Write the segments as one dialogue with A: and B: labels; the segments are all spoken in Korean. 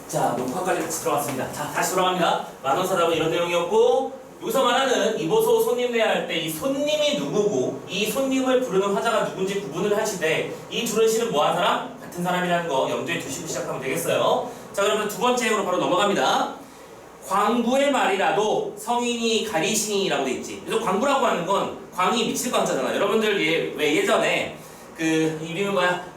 A: 자, 녹화까지 같이 들어갔습니다. 자, 다시 돌아갑니다. 만원사답은 이런 내용이었고, 여기서 말하는 이보소 손님 내할 때 이 손님이 누구고 이 손님을 부르는 화자가 누군지 구분을 하시되 이 줄은 시는 뭐한 사람? 같은 사람이라는 거 염두에 두시고 시작하면 되겠어요. 자, 그러면 두 번째 행으로 바로 넘어갑니다. 광부의 말이라도 성인이 가리싱이라고 돼 있지. 그래서 광부라고 하는 건 광이 미칠 광자잖아. 여러분들 왜 예전에 그 이름이 뭐야?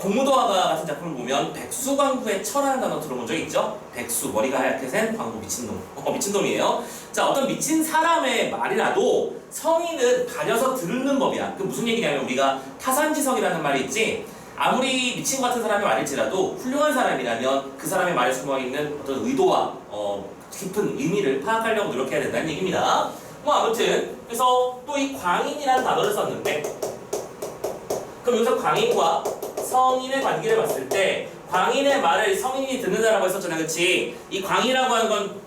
A: 공무도화가 같은 작품을 보면 백수광부의 처라는 단어 들어본 적 있죠? 백수, 머리가 하얗게 센 광부 미친놈. 미친놈이에요. 자, 어떤 미친 사람의 말이라도 성인은 가려서 듣는 법이야. 그 무슨 얘기냐면 우리가 타산지석이라는 말이 있지. 아무리 미친 것 같은 사람의 말일지라도 훌륭한 사람이라면 그 사람의 말에 숨어있는 어떤 의도와 깊은 의미를 파악하려고 노력해야 된다는 얘기입니다. 뭐 아무튼 그래서 또 이 광인이라는 단어를 썼는데, 그럼 여기서 광인과 성인의 관계를 봤을 때 광인의 말을 성인이 듣는다라고 했었잖아요. 그치? 이 광이라고 하는 건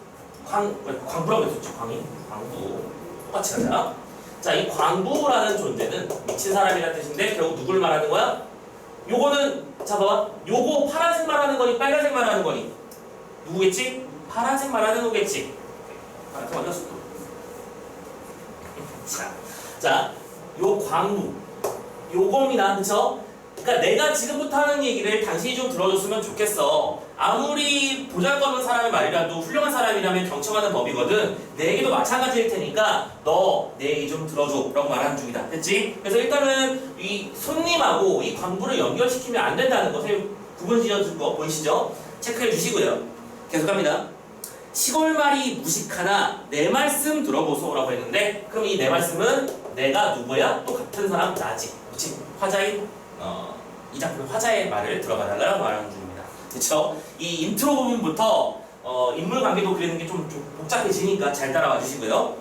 A: 광부라고 했었죠. 광인, 광부. 똑같이 가자. 자, 이 광부라는 존재는 미친 사람이라는 뜻인데 결국 누굴 말하는 거야? 요거는 자 봐봐. 요거 파란색 말하는 거니 빨간색 말하는 거니? 누구겠지? 파란색 말하는 거겠지? 파란색 맞았어. 자, 요 광부 요겁니다. 그쵸? 그러니까 내가 지금부터 하는 얘기를 당신이 좀 들어줬으면 좋겠어. 아무리 보잘것없는 사람의 말이라도 훌륭한 사람이라면 경청하는 법이거든. 내 얘기도 마찬가지일 테니까 너 내 얘기 좀 들어줘 라고 말하는 중이다. 됐지? 그래서 일단은 이 손님하고 이 광부를 연결시키면 안 된다는 것을 구분 지어준 거 보이시죠? 체크해 주시고요. 계속합니다. 시골말이 무식하나 내 말씀 들어보소 라고 했는데, 그럼 이 내 말씀은 내가 누구야? 또 같은 사람 나지. 그치? 화자인 이 작품 화자의 말을 들어봐달라고 말하는 중입니다. 그쵸? 이 인트로 부분부터 인물 관계도 그리는 게 좀 복잡해지니까 잘 따라와 주시고요.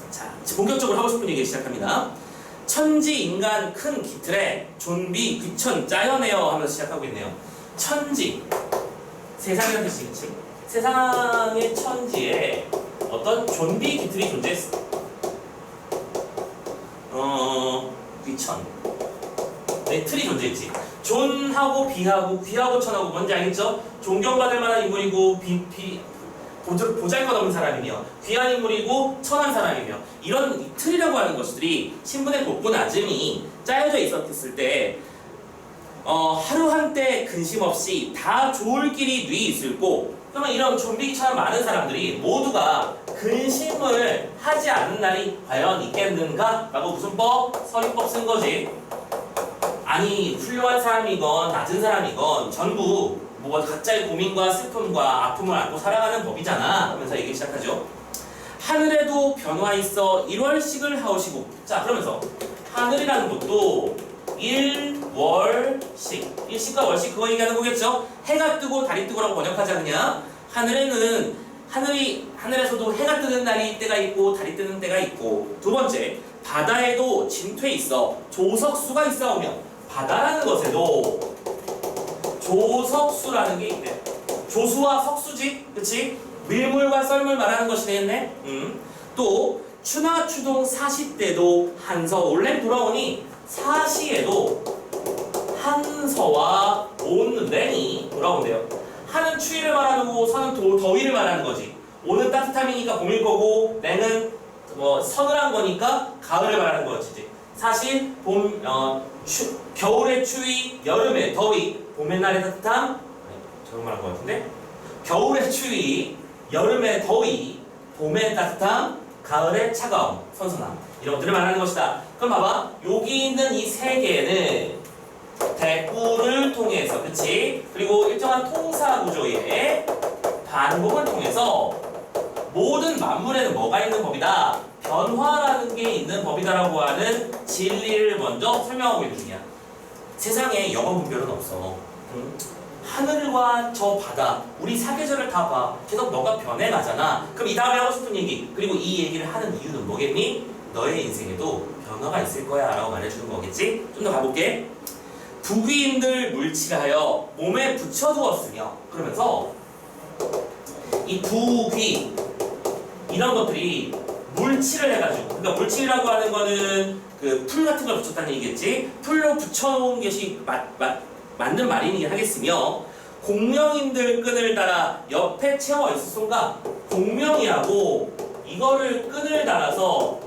A: 자, 본격적으로 하고 싶은 얘기 시작합니다. 천지 인간 큰 기틀에 존비 귀천 짜여내어 하면서 시작하고 있네요. 천지, 세상이라는 뜻이 그치? 세상의 천지에 어떤 존비 기틀이 존재했어. 귀천. 네, 틀이 존재했지. 존하고 비하고 귀하고 천하고 뭔지 알겠죠? 존경받을 만한 인물이고 보잘것없는 사람이며 귀한 인물이고 천한 사람이며 이런 이 틀이라고 하는 것들이 신분의 높고 낮음이 짜여져 있었을 때 하루 한때 근심 없이 다 좋을 길이 뉘 있을고, 그러면 이런 존비기처럼 많은 사람들이 모두가 근심을 하지 않는 날이 과연 있겠는가? 라고 무슨 법? 서리법 쓴 거지. 아니, 훌륭한 사람이건 낮은 사람이건 전부 뭐 각자의 고민과 슬픔과 아픔을 안고 살아가는 법이잖아 하면서 얘기 시작하죠. 하늘에도 변화 있어 일월씩을 하오시고. 자, 그러면서 하늘이라는 것도 일월씩, 일식과 월식 그거 얘기하는 거겠죠. 해가 뜨고 달이 뜨고라고 번역하지 않느냐. 하늘에서도 해가 뜨는 날이 때가 있고 달이 뜨는 때가 있고, 두 번째 바다에도 진퇴 있어 조석수가 있사오며. 바다라는 것에도 조석수라는 게 있대. 조수와 석수지, 그치? 밀물과 썰물 말하는 것이 되겠네. 또 추나추동 사시때도 한서 올렘 돌아오니 사시에도 한서와 온냉이 돌아온대요. 하는 추위를 말하는 거고 서는 더위를 말하는 거지. 오는 따뜻함이니까 봄일 거고 냉은 서늘한 거니까 가을을 말하는 거지. 사실 겨울의 추위, 여름의 더위, 봄의 날의 따뜻함, 저런 말한 것 같은데? 겨울의 추위, 여름의 더위, 봄의 따뜻함, 가을의 차가움, 선선함, 이런 것들을 말하는 것이다. 그럼 봐봐, 여기 있는 이 세 개는 대꾸를 통해서, 그치? 그리고 일정한 통사 구조의 반복을 통해서 모든 만물에는 뭐가 있는 법이다? 변화라는 게 있는 법이다라고 하는 진리를 먼저 설명하고 있는 중이야. 세상에 영어 분별은 없어. 하늘과 저 바다, 우리 사계절을 다 봐. 계속 뭐가 변해가잖아. 그럼 이 다음에 하고 싶은 얘기, 그리고 이 얘기를 하는 이유는 뭐겠니? 너의 인생에도 변화가 있을 거야 라고 말해주는 거겠지? 좀 더 가볼게. 부귀인들 물칠하여 몸에 붙여두었으며, 그러면서 이 부귀 이런 것들이 물칠을 해가지고, 그러니까 물칠이라고 하는 거는 그 풀 같은 걸 붙였다는 얘기겠지? 풀로 붙여놓은 것이 맞는 말이긴 하겠으며, 공명인들 끈을 달아 옆에 채워 있었던가 공명이라고 이거를 끈을 달아서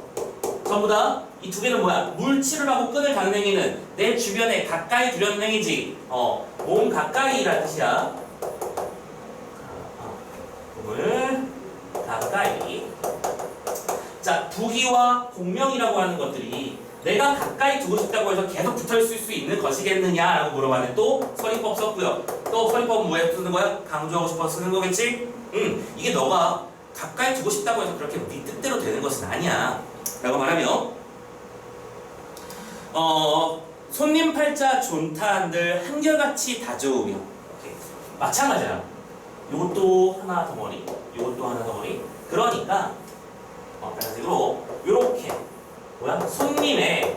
A: 전부 다 이 두 개는 뭐야? 물칠을 하고 끈을 다는 행위는 내 주변에 가까이 두려는 행위지. 몸 가까이라는 뜻이야. 몸을 가까이. 자, 부기와 공명이라고 하는 것들이 내가 가까이 두고 싶다고 해서 계속 붙어있을 수 있는 것이겠느냐라고 물어봤는데 또 서리법 썼고요. 또 서리법은 왜 쓰는 거야? 강조하고 싶어서 쓰는 거겠지? 이게 너가 가까이 두고 싶다고 해서 그렇게 네 뜻대로 되는 것은 아니야. 라고 말하며 손님 팔자 존타한들 한결같이 다져오며 마찬가지야. 요것도 하나 덩어리, 요것도 하나 덩어리. 그러니까 빨간색으로 요렇게 뭐야? 손님의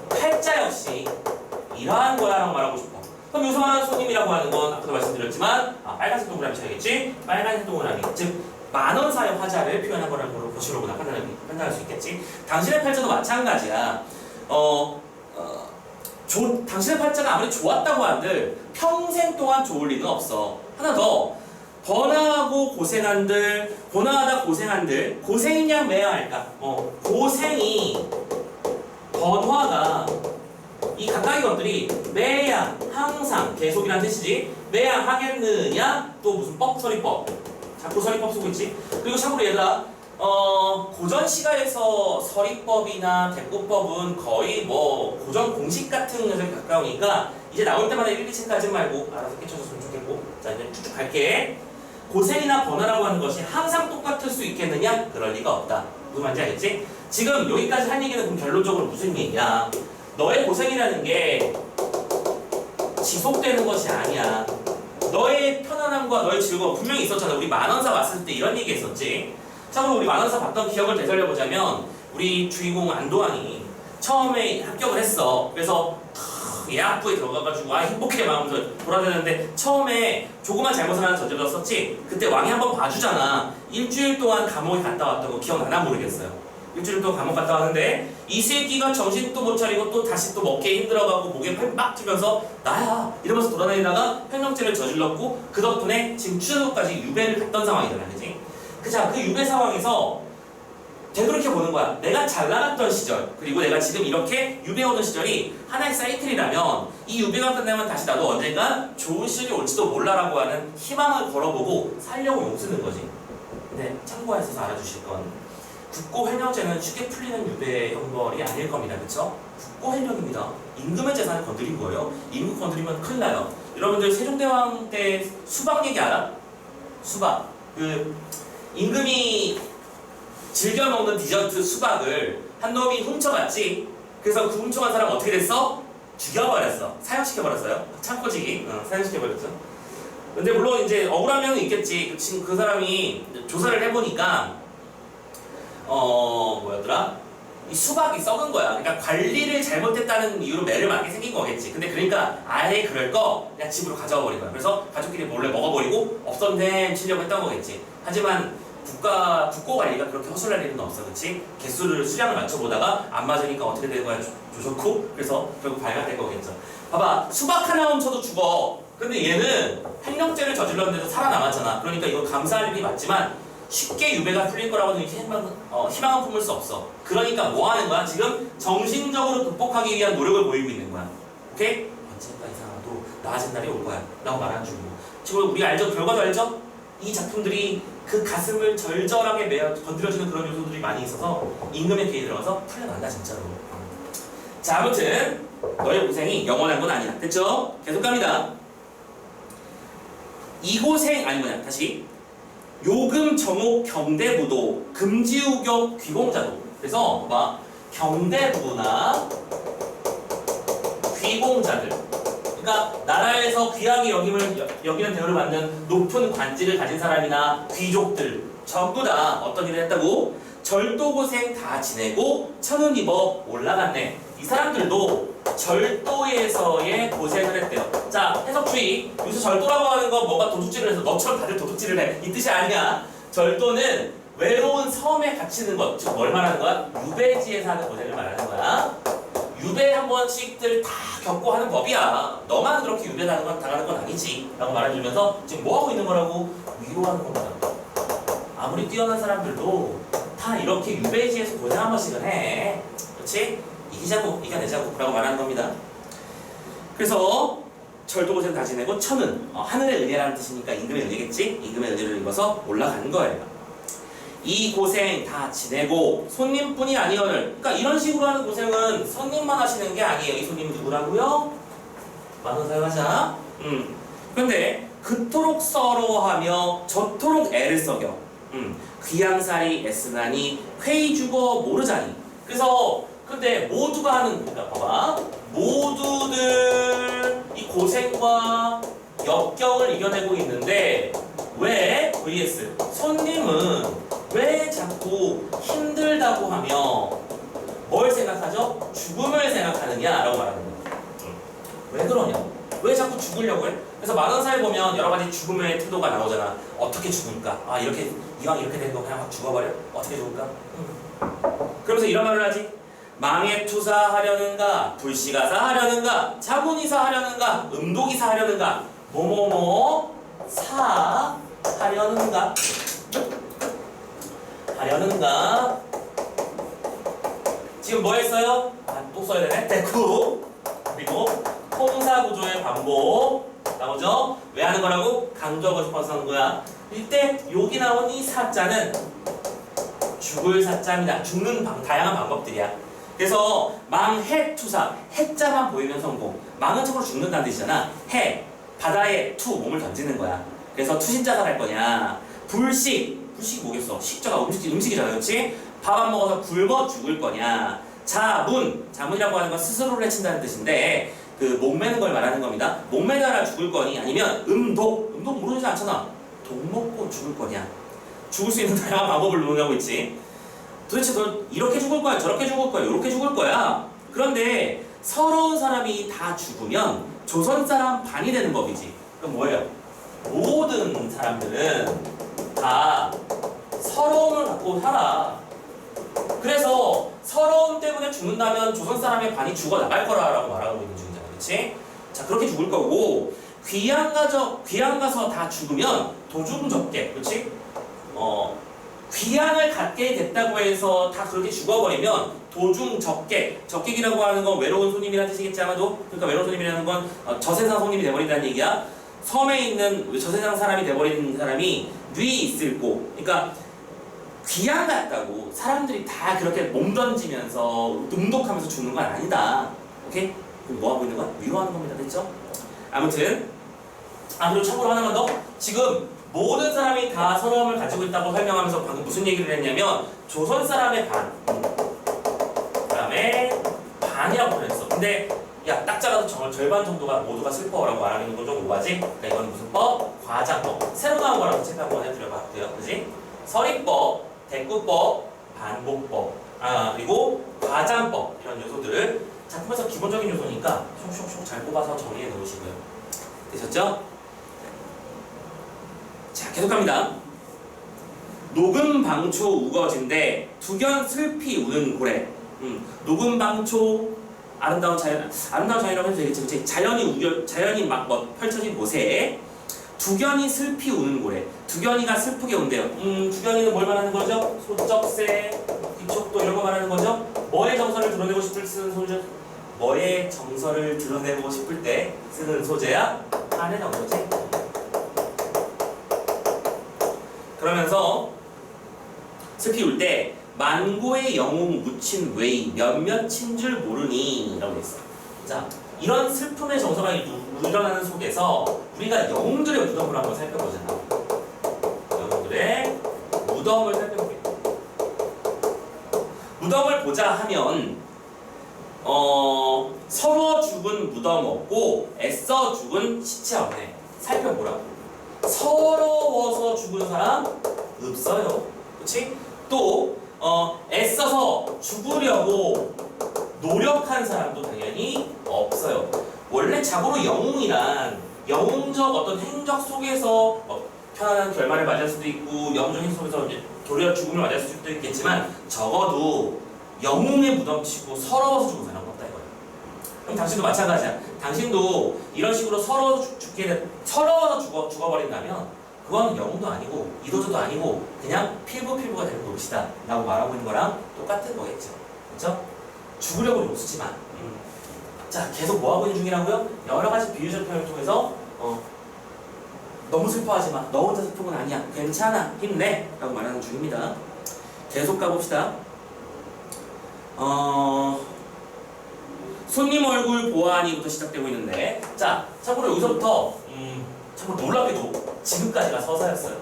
A: 팔자 역시 이러한 거야라고 말하고 싶어. 그럼 여기서 말하는 손님이라고 하는 건 아까도 말씀드렸지만 빨간색 동그라미 쳐야겠지? 빨간색 동그라미 즉 만원사의 화자를 표현한 거라고 보시로구나 판단할 수 있겠지? 당신의 팔자도 마찬가지야. 당신의 팔자가 아무리 좋았다고 한들 평생 동안 좋을 리는 없어. 하나 더 번화하고 고생한들, 번화하다 고생한들, 고생이냐 매야 할까? 고생이 번화가 이 각각의 것들이 매야 항상 계속이란 뜻이지. 매야 하겠느냐? 또 무슨 서리법 자꾸 서리법 쓰고 있지. 그리고 참고로 얘들아 고전 시가에서 서리법이나 대꾸법은 거의 고전 공식 같은 것에 가까우니까 이제 나올 때마다 일일이 체크하지 말고 알아서 깨쳐줬으면 좋겠고. 자, 이제 쭉쭉 갈게. 고생이나 번화라고 하는 것이 항상 똑같을 수 있겠느냐? 그럴 리가 없다. 무슨 말인지 알겠지? 지금 여기까지 한 얘기는 그럼 결론적으로 무슨 얘기야? 너의 고생이라는 게 지속되는 것이 아니야. 너의 편안함과 너의 즐거움 분명히 있었잖아. 우리 만원사 왔을 때 이런 얘기 했었지. 참고로 우리 만원사 봤던 기억을 되살려보자면 우리 주인공 안도환이 처음에 합격을 했어. 그래서 예학부에 들어가가지고 행복해 마음으로 돌아다녔는데 처음에 조그만 잘못을 하나 저질렀었지. 그때 왕이 한번 봐주잖아. 일주일 동안 감옥에 갔다 왔던 거 기억나나 모르겠어요. 일주일 동안 감옥 갔다 왔는데 이 새끼가 정신도 못 차리고 또 다시 또 먹기에 힘들어가고 목에 팔 찌면서 나야 이러면서 돌아다니다가 횡령죄를 저질렀고 그 덕분에 지금 추저도까지 유배를 갔던 상황이잖아. 그치? 그 유배 상황에서 되돌이켜 보는 거야. 내가 잘 나갔던 시절 그리고 내가 지금 이렇게 유배 오는 시절이 하나의 사이클이라면 이 유배가 끝나면 다시 나도 언젠가 좋은 시절이 올지도 몰라라고 하는 희망을 걸어보고 살려고 용쓰는 거지. 근데 참고하셔서 알아주실 건 국고 횡령죄는 쉽게 풀리는 유배 형벌이 아닐 겁니다. 그쵸? 국고 횡령입니다. 임금의 재산을 건드린 거예요. 임금 건드리면 큰일 나요. 여러분들 세종대왕 때 수박 얘기 알아? 수박. 임금이 즐겨 먹는 디저트 수박을 한 놈이 훔쳐갔지. 그래서 그 훔쳐간 사람 어떻게 됐어? 죽여버렸어. 사형시켜버렸어요. 창고지기. 사형시켜버렸죠. 근데 물론 이제 억울한 면은 있겠지. 그 사람이 조사를 해보니까 뭐였더라? 이 수박이 썩은 거야. 그러니까 관리를 잘못했다는 이유로 매를 맞게 생긴 거겠지. 근데 그러니까 아예 그럴 거 그냥 집으로 가져와 버린 거야. 그래서 가족끼리 몰래 먹어버리고 없었네 치려고 했던 거겠지. 하지만 국고 관리가 그렇게 허술할 일은 없어. 그치? 수량을 맞춰보다가 안 맞으니까 어떻게 된 거야? 조졌고 그래서 결국 발각된 거겠죠. 봐봐. 수박 하나 훔쳐도 죽어. 근데 얘는 횡령죄를 저질렀는데도 살아남았잖아. 그러니까 이거 감사할 일이 맞지만 쉽게 유배가 풀릴 거라고는 희망은 품을 수 없어. 그러니까 뭐 하는 거야? 지금 정신적으로 극복하기 위한 노력을 보이고 있는 거야. 오케이? 언젠가 이 사람도 나아진 날이 올 거야. 라고 말하는 중이고. 지금 우리 알죠? 결과도 알죠? 이 작품들이 그 가슴을 절절하게 건드려주는 그런 요소들이 많이 있어서 임금의 귀에 들어가서 풀려난다 진짜로. 자, 아무튼 너의 고생이 영원한 건 아니야. 됐죠? 계속 갑니다. 이 고생 다시 요금 정옥 경대부도 금지우격 귀공자도. 그래서 경대부나 귀공자들, 그러니까 나라에서 귀하게 여기는 대우를 받는 높은 관직을 가진 사람이나 귀족들 전부 다 어떤 일을 했다고? 절도고생 다 지내고 천은 입어 올라갔네. 이 사람들도 절도에서의 고생을 했대요. 자, 해석 주의. 여기서 절도라고 하는 건 뭐가 도둑질을 해서 너처럼 다들 도둑질을 해. 이 뜻이 아니야. 절도는 외로운 섬에 갇히는 것. 즉 뭘 말하는 거야? 유배지에 사는 고생을 말하는 거야. 유배 한 번씩들 다 겪고 하는 법이야. 너만 그렇게 유배 당하는 건 아니지. 라고 말해주면서 지금 뭐 하고 있는 거라고? 위로하는 겁니다. 아무리 뛰어난 사람들도 다 이렇게 유배지에서 고생 한 번씩은 해. 그렇지? 이기자고, 이겨내자고 라고 말하는 겁니다. 그래서 절도고생 다 지내고 천은 하늘의 은혜라는 뜻이니까 임금의 은혜겠지? 임금의 은혜를 입어서 올라간 거예요. 이 고생 다 지내고 손님뿐이 아니오늘. 그러니까 이런 식으로 하는 고생은 손님만 하시는 게 아니에요. 이 손님이 누구라고요? 만원 사용하자. 그런데 그토록 서러워하며 저토록 애를 써겨. 귀양살이 애쓰나니 회의 주고 모르자니. 그래서 근데 모두가 하는 거니까 봐봐. 모두들 이 고생과 역경을 이겨내고 있는데 왜 vs 손님은 왜 자꾸 힘들다고 하며 뭘 생각하죠? 죽음을 생각하느냐라고 말하는 거예요. 왜 그러냐? 왜 자꾸 죽으려고 해? 그래서 만원사에 보면 여러 가지 죽음의 태도가 나오잖아. 어떻게 죽을까? 아 이렇게 이왕 이렇게 된 거 그냥 확 죽어버려? 어떻게 죽을까? 그러면서 이런 말을 하지. 망에 투사하려는가? 불씨가사 하려는가? 자문이사 하려는가? 음독이사 하려는가? 뭐뭐뭐 사 하려는가? 하려는가? 지금 뭐 했어요? 또 써야 되네? 대꾸 그리고 통사구조의 반복 나오죠? 왜 하는 거라고? 강조하고 싶어서 하는 거야. 이때 여기 나온 이 사자는 죽을 사자입니다. 죽는 다양한 방법들이야. 그래서 망해투사 해자만 보이면 성공. 망은 참고로 죽는다는 뜻이잖아. 해 바다에 투 몸을 던지는 거야. 그래서 투신자가 할 거냐. 불식이 뭐겠어? 식자가 음식이잖아, 그렇지? 밥 안 먹어서 굶어 죽을 거냐. 자문이라고 하는 건 스스로를 해친다는 뜻인데 그 목매는 걸 말하는 겁니다. 목매다라 죽을 거니 아니면 음독 모르지 않잖아. 독 먹고 죽을 거냐. 죽을 수 있는 다양한 방법을 논하고 있지. 도대체 너 이렇게 죽을 거야, 저렇게 죽을 거야, 이렇게 죽을 거야. 그런데 서러운 사람이 다 죽으면 조선 사람 반이 되는 법이지. 그럼 뭐예요? 모든 사람들은 다 서러움을 갖고 살아. 그래서 서러움 때문에 죽는다면 조선 사람의 반이 죽어 나갈 거라고 말하고 있는 중이잖아, 그렇지? 자, 그렇게 죽을 거고 귀양 가서 다 죽으면 도중 적게, 그렇지? 귀양을 갖게 됐다고 해서 다 그렇게 죽어버리면 도중 적객이라고 하는 건 외로운 손님이라는 뜻이겠지 아마도. 그러니까 외로운 손님이라는 건 저세상 손님이 돼버린다는 얘기야. 섬에 있는 저세상 사람이 돼버리는 사람이 뉘 있을 곳. 그러니까 귀양 갔다고 사람들이 다 그렇게 몸 던지면서 음독하면서 죽는 건 아니다. 오케이? 그럼 뭐 하고 있는 거야? 위로하는 겁니다. 됐죠? 아무튼 그리고 참고로 하나만 더. 지금 모든 사람이 다 서러움을 가지고 있다고 설명하면서 방금 무슨 얘기를 했냐면 조선 사람의 그다음에 반이라고 그랬어. 근데 야, 딱 작아도 절반 정도가 모두가 슬퍼라고 말하는 건 좀 오바지? 그러니까 이건 무슨 법? 과장법. 새로 나온 거라고 체크 한번 해드려봤고요. 그지? 서리법, 대꾸법, 반복법, 그리고 과장법 이런 요소들을 작품에서 기본적인 요소니까 쏙쏙쏙 잘 뽑아서 정리해 놓으시고요. 되셨죠? 자, 계속 갑니다. 녹음방초 우거진데 두견 슬피 우는 고래. 녹음방초 아름다운 자연이라고 해도 되겠지, 그치? 자연이 막 펼쳐진 곳에 두견이 슬피 우는 고래. 두견이가 슬프게 운대요. 두견이는 뭘 말하는 거죠? 소쩍새, 귀촉도 이런 거 말하는 거죠? 뭐의 정서를 드러내고 싶을 때 쓰는 소재? 뭐의 정서를 드러내고 싶을 때 쓰는 소재야? 한의 정서지. 그러면서 슬피 울 때 만고의 영웅 묻힌 웨이 몇몇인 줄 모르니 라고 했어. 자, 이런 슬픔의 정서가 일어나는 속에서 우리가 영웅들의 무덤을 한번 살펴보잖아. 영웅들의 무덤을 살펴볼게. 무덤을 보자 하면 서러 죽은 무덤 없고 애써 죽은 시체 없네. 살펴보라고. 서러워서 죽은 사람 없어요. 그치? 또 애써서 죽으려고 노력한 사람도 당연히 없어요. 원래 자고로 영웅이란 영웅적 어떤 행적 속에서 편안한 결말을 맞이할 수도 있고 영웅적 행적 속에서 도리어 죽음을 맞이할 수도 있겠지만 적어도 영웅의 무덤치고 서러워서 죽은 사람은 없다 이거예요. 그럼 당신도 마찬가지야. 당신도 이런 식으로 서러워서 죽어버린다면 그건 영웅도 아니고 이도저도 아니고 그냥 필부가 되는 놈이다 라고 말하고 있는 거랑 똑같은 거겠죠. 그렇죠? 죽으려고 욕쓰지만 자, 계속 뭐하고 있는 중이라고요? 여러 가지 비유적 표현을 통해서 너무 슬퍼하지 마. 너 혼자 슬픈 건 아니야. 괜찮아. 힘내. 라고 말하는 중입니다. 계속 가봅시다. 손님 얼굴 보아하니부터 시작되고 있는데 자, 참고로 여기서부터 참고로 놀랍게도 지금까지가 서사였어요.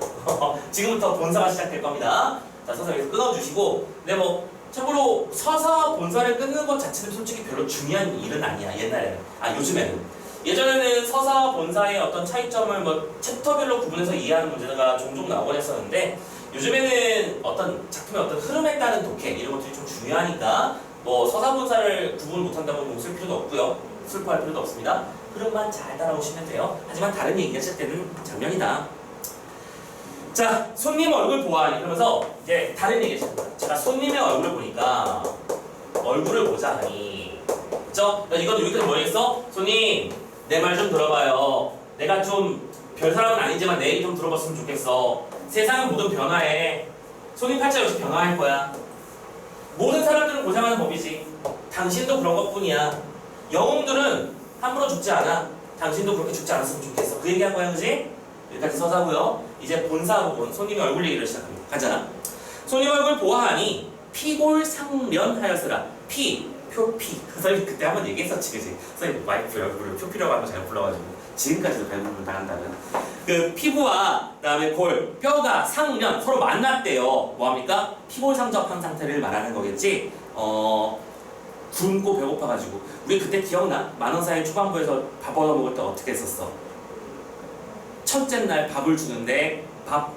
A: 지금부터 본사가 시작될 겁니다. 자, 서사 여기서 끊어주시고 근데 뭐 참고로 서사와 본사를 끊는 것 자체는 솔직히 별로 중요한 일은 아니야. 옛날에는. 요즘에는. 예전에는 서사와 본사의 어떤 차이점을 뭐 챕터별로 구분해서 이해하는 문제가 종종 나오곤 했었는데 요즘에는 어떤 작품의 어떤 흐름에 따른 독해 이런 것들이 좀 중요하니까 뭐 서사 본사를 구분 못한다고 웃을 필요도 없고요. 슬퍼할 필요도 없습니다. 흐름만 잘 따라오시면 돼요. 하지만 다른 얘기가 시작되는 장면이다. 자, 손님 얼굴 보아하니 그러면서 이제 다른 얘기가 시작됩니다. 제가 손님의 얼굴을 보니까 얼굴을 보자 하니 그쵸? 이건 여기까지 뭐겠어? 손님 내 말 좀 들어봐요. 내가 좀 별 사람은 아니지만 내 얘기 좀 들어봤으면 좋겠어. 세상은 모든 변화해. 손님 팔자 역시 변화할 거야. 모든 사람들은 고생하는 법이지. 당신도 그런 것뿐이야. 영웅들은 함부로 죽지 않아. 당신도 그렇게 죽지 않았으면 좋겠어. 그 얘기한 거야, 그지? 여기까지 서사고요. 이제 본사 부분, 손님의 얼굴 얘기를 시작합니다. 가자. 손님 얼굴 보아하니 피골상련하였으라. 표피. 선생님 그때 한번 얘기했었지, 그지? 선생님 와이프 얼굴을 표피라고 하는 거 잘못 불러가지고 지금까지도 발부를 당한다는. 그 피부와 그다음에 골, 뼈가 상련 서로 만났대요. 뭐합니까? 피골상접한 상태를 말하는 거겠지. 굶고 배고파가지고 우리 그때 기억나? 만원사의 초반부에서 밥 얻어 먹을 때 어떻게 했었어? 첫째 날 밥을 주는데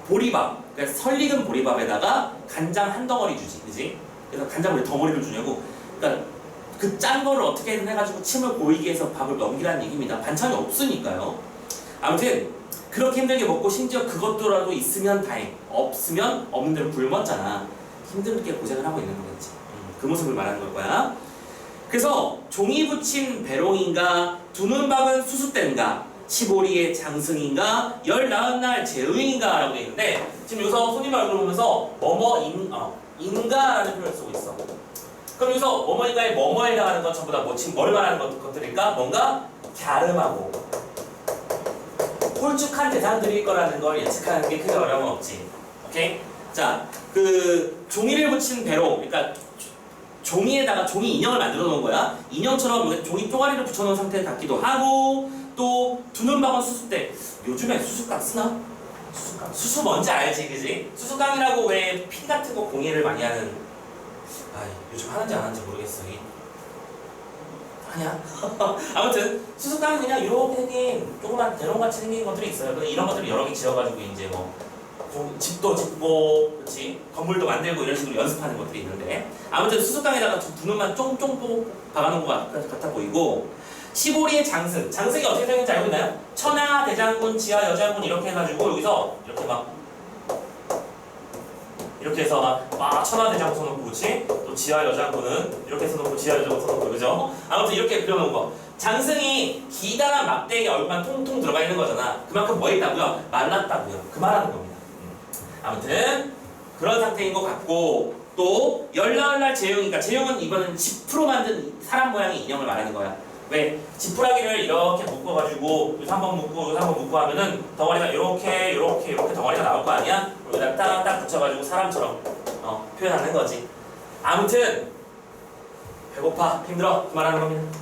A: 보리밥, 그러니까 설익은 보리밥에다가 간장 한 덩어리 주지, 그지? 그래서 간장을 덩어리를 주냐고. 그러니까 그 짠 거를 어떻게든 해가지고 침을 고이게 해서 밥을 넘기라는 얘기입니다. 반찬이 없으니까요. 아무튼 그렇게 힘들게 먹고 심지어 그것도라도 있으면 다행, 없으면 없는 대로 굶었잖아. 힘들게 고생을 하고 있는 거겠지. 그 모습을 말하는 걸 거야. 그래서 종이 붙인 배롱인가, 두는 밥은 수수땐가, 15리의 장승인가, 열 나은 날 재의인가 라고 되어 있는데 지금 여기서 손님 얼굴을 보면서 인가라는 표현을 쓰고 있어. 그럼 여기서 뭐뭐인가에 뭐뭐에 해당하는 건 전부 다 뭐 지금 뭘 말하는 것들일까? 뭔가 갸름하고 홀쭉한 대상들일 거라는 걸 예측하는 게 크게 어려움은 없지. 오케이? 자, 그 종이를 붙인 배로, 그러니까 종이에다가 종이 인형을 만들어 놓은 거야. 인형처럼 종이 쪼가리를 붙여놓은 상태 같기도 하고, 또 두는 방은 수수대. 요즘에 수수깡 쓰나? 수수깡. 수수 뭔지 알지, 그지? 수수깡이라고 왜 핀 같은 거 공예를 많이 하는. 요즘 하는지 안 하는지 모르겠어. 하냐? 아무튼 수수깡은 그냥 이렇게 생긴 조그만 대롱같이 생긴 것들이 있어요. 근데 이런 것들을 여러 개 지어가지고 이제 뭐 집도 짓고, 그렇지? 건물도 만들고 이런 식으로 연습하는 것들이 있는데 아무튼 수수깡에다가 두눈만 쫑쫑 박아놓은 것 같아 보이고 15리의 장승. 장승이 어떻게 생겼는지 알고 있나요? 천하 대장군, 지하 여장군 이렇게 해가지고 여기서 이렇게 해서 막 천하 대장군 써놓고, 그렇지? 또 지하 여장군은 이렇게 써놓고 지하 여장군 써놓고, 그죠? 아무튼 이렇게 그려놓은 거. 장승이 기다란 막대기에 얼굴만 통통 들어가 있는 거잖아. 그만큼 뭐 했다고요? 말랐다고요. 그 말하는 겁니다. 아무튼 그런 상태인 것 같고, 또 열나을날 재용이니까 재용은 이번엔 지프로 만든 사람 모양의 인형을 말하는 거야. 왜? 지푸라기를 이렇게 묶어가지고 여기서 한번 묶고 여기서 한번 묶고 하면은 덩어리가 이렇게 덩어리가 나올 거 아니야? 여기다 딱 붙여가지고 사람처럼 표현하는 거지. 아무튼 배고파, 힘들어, 그 말하는 겁니다.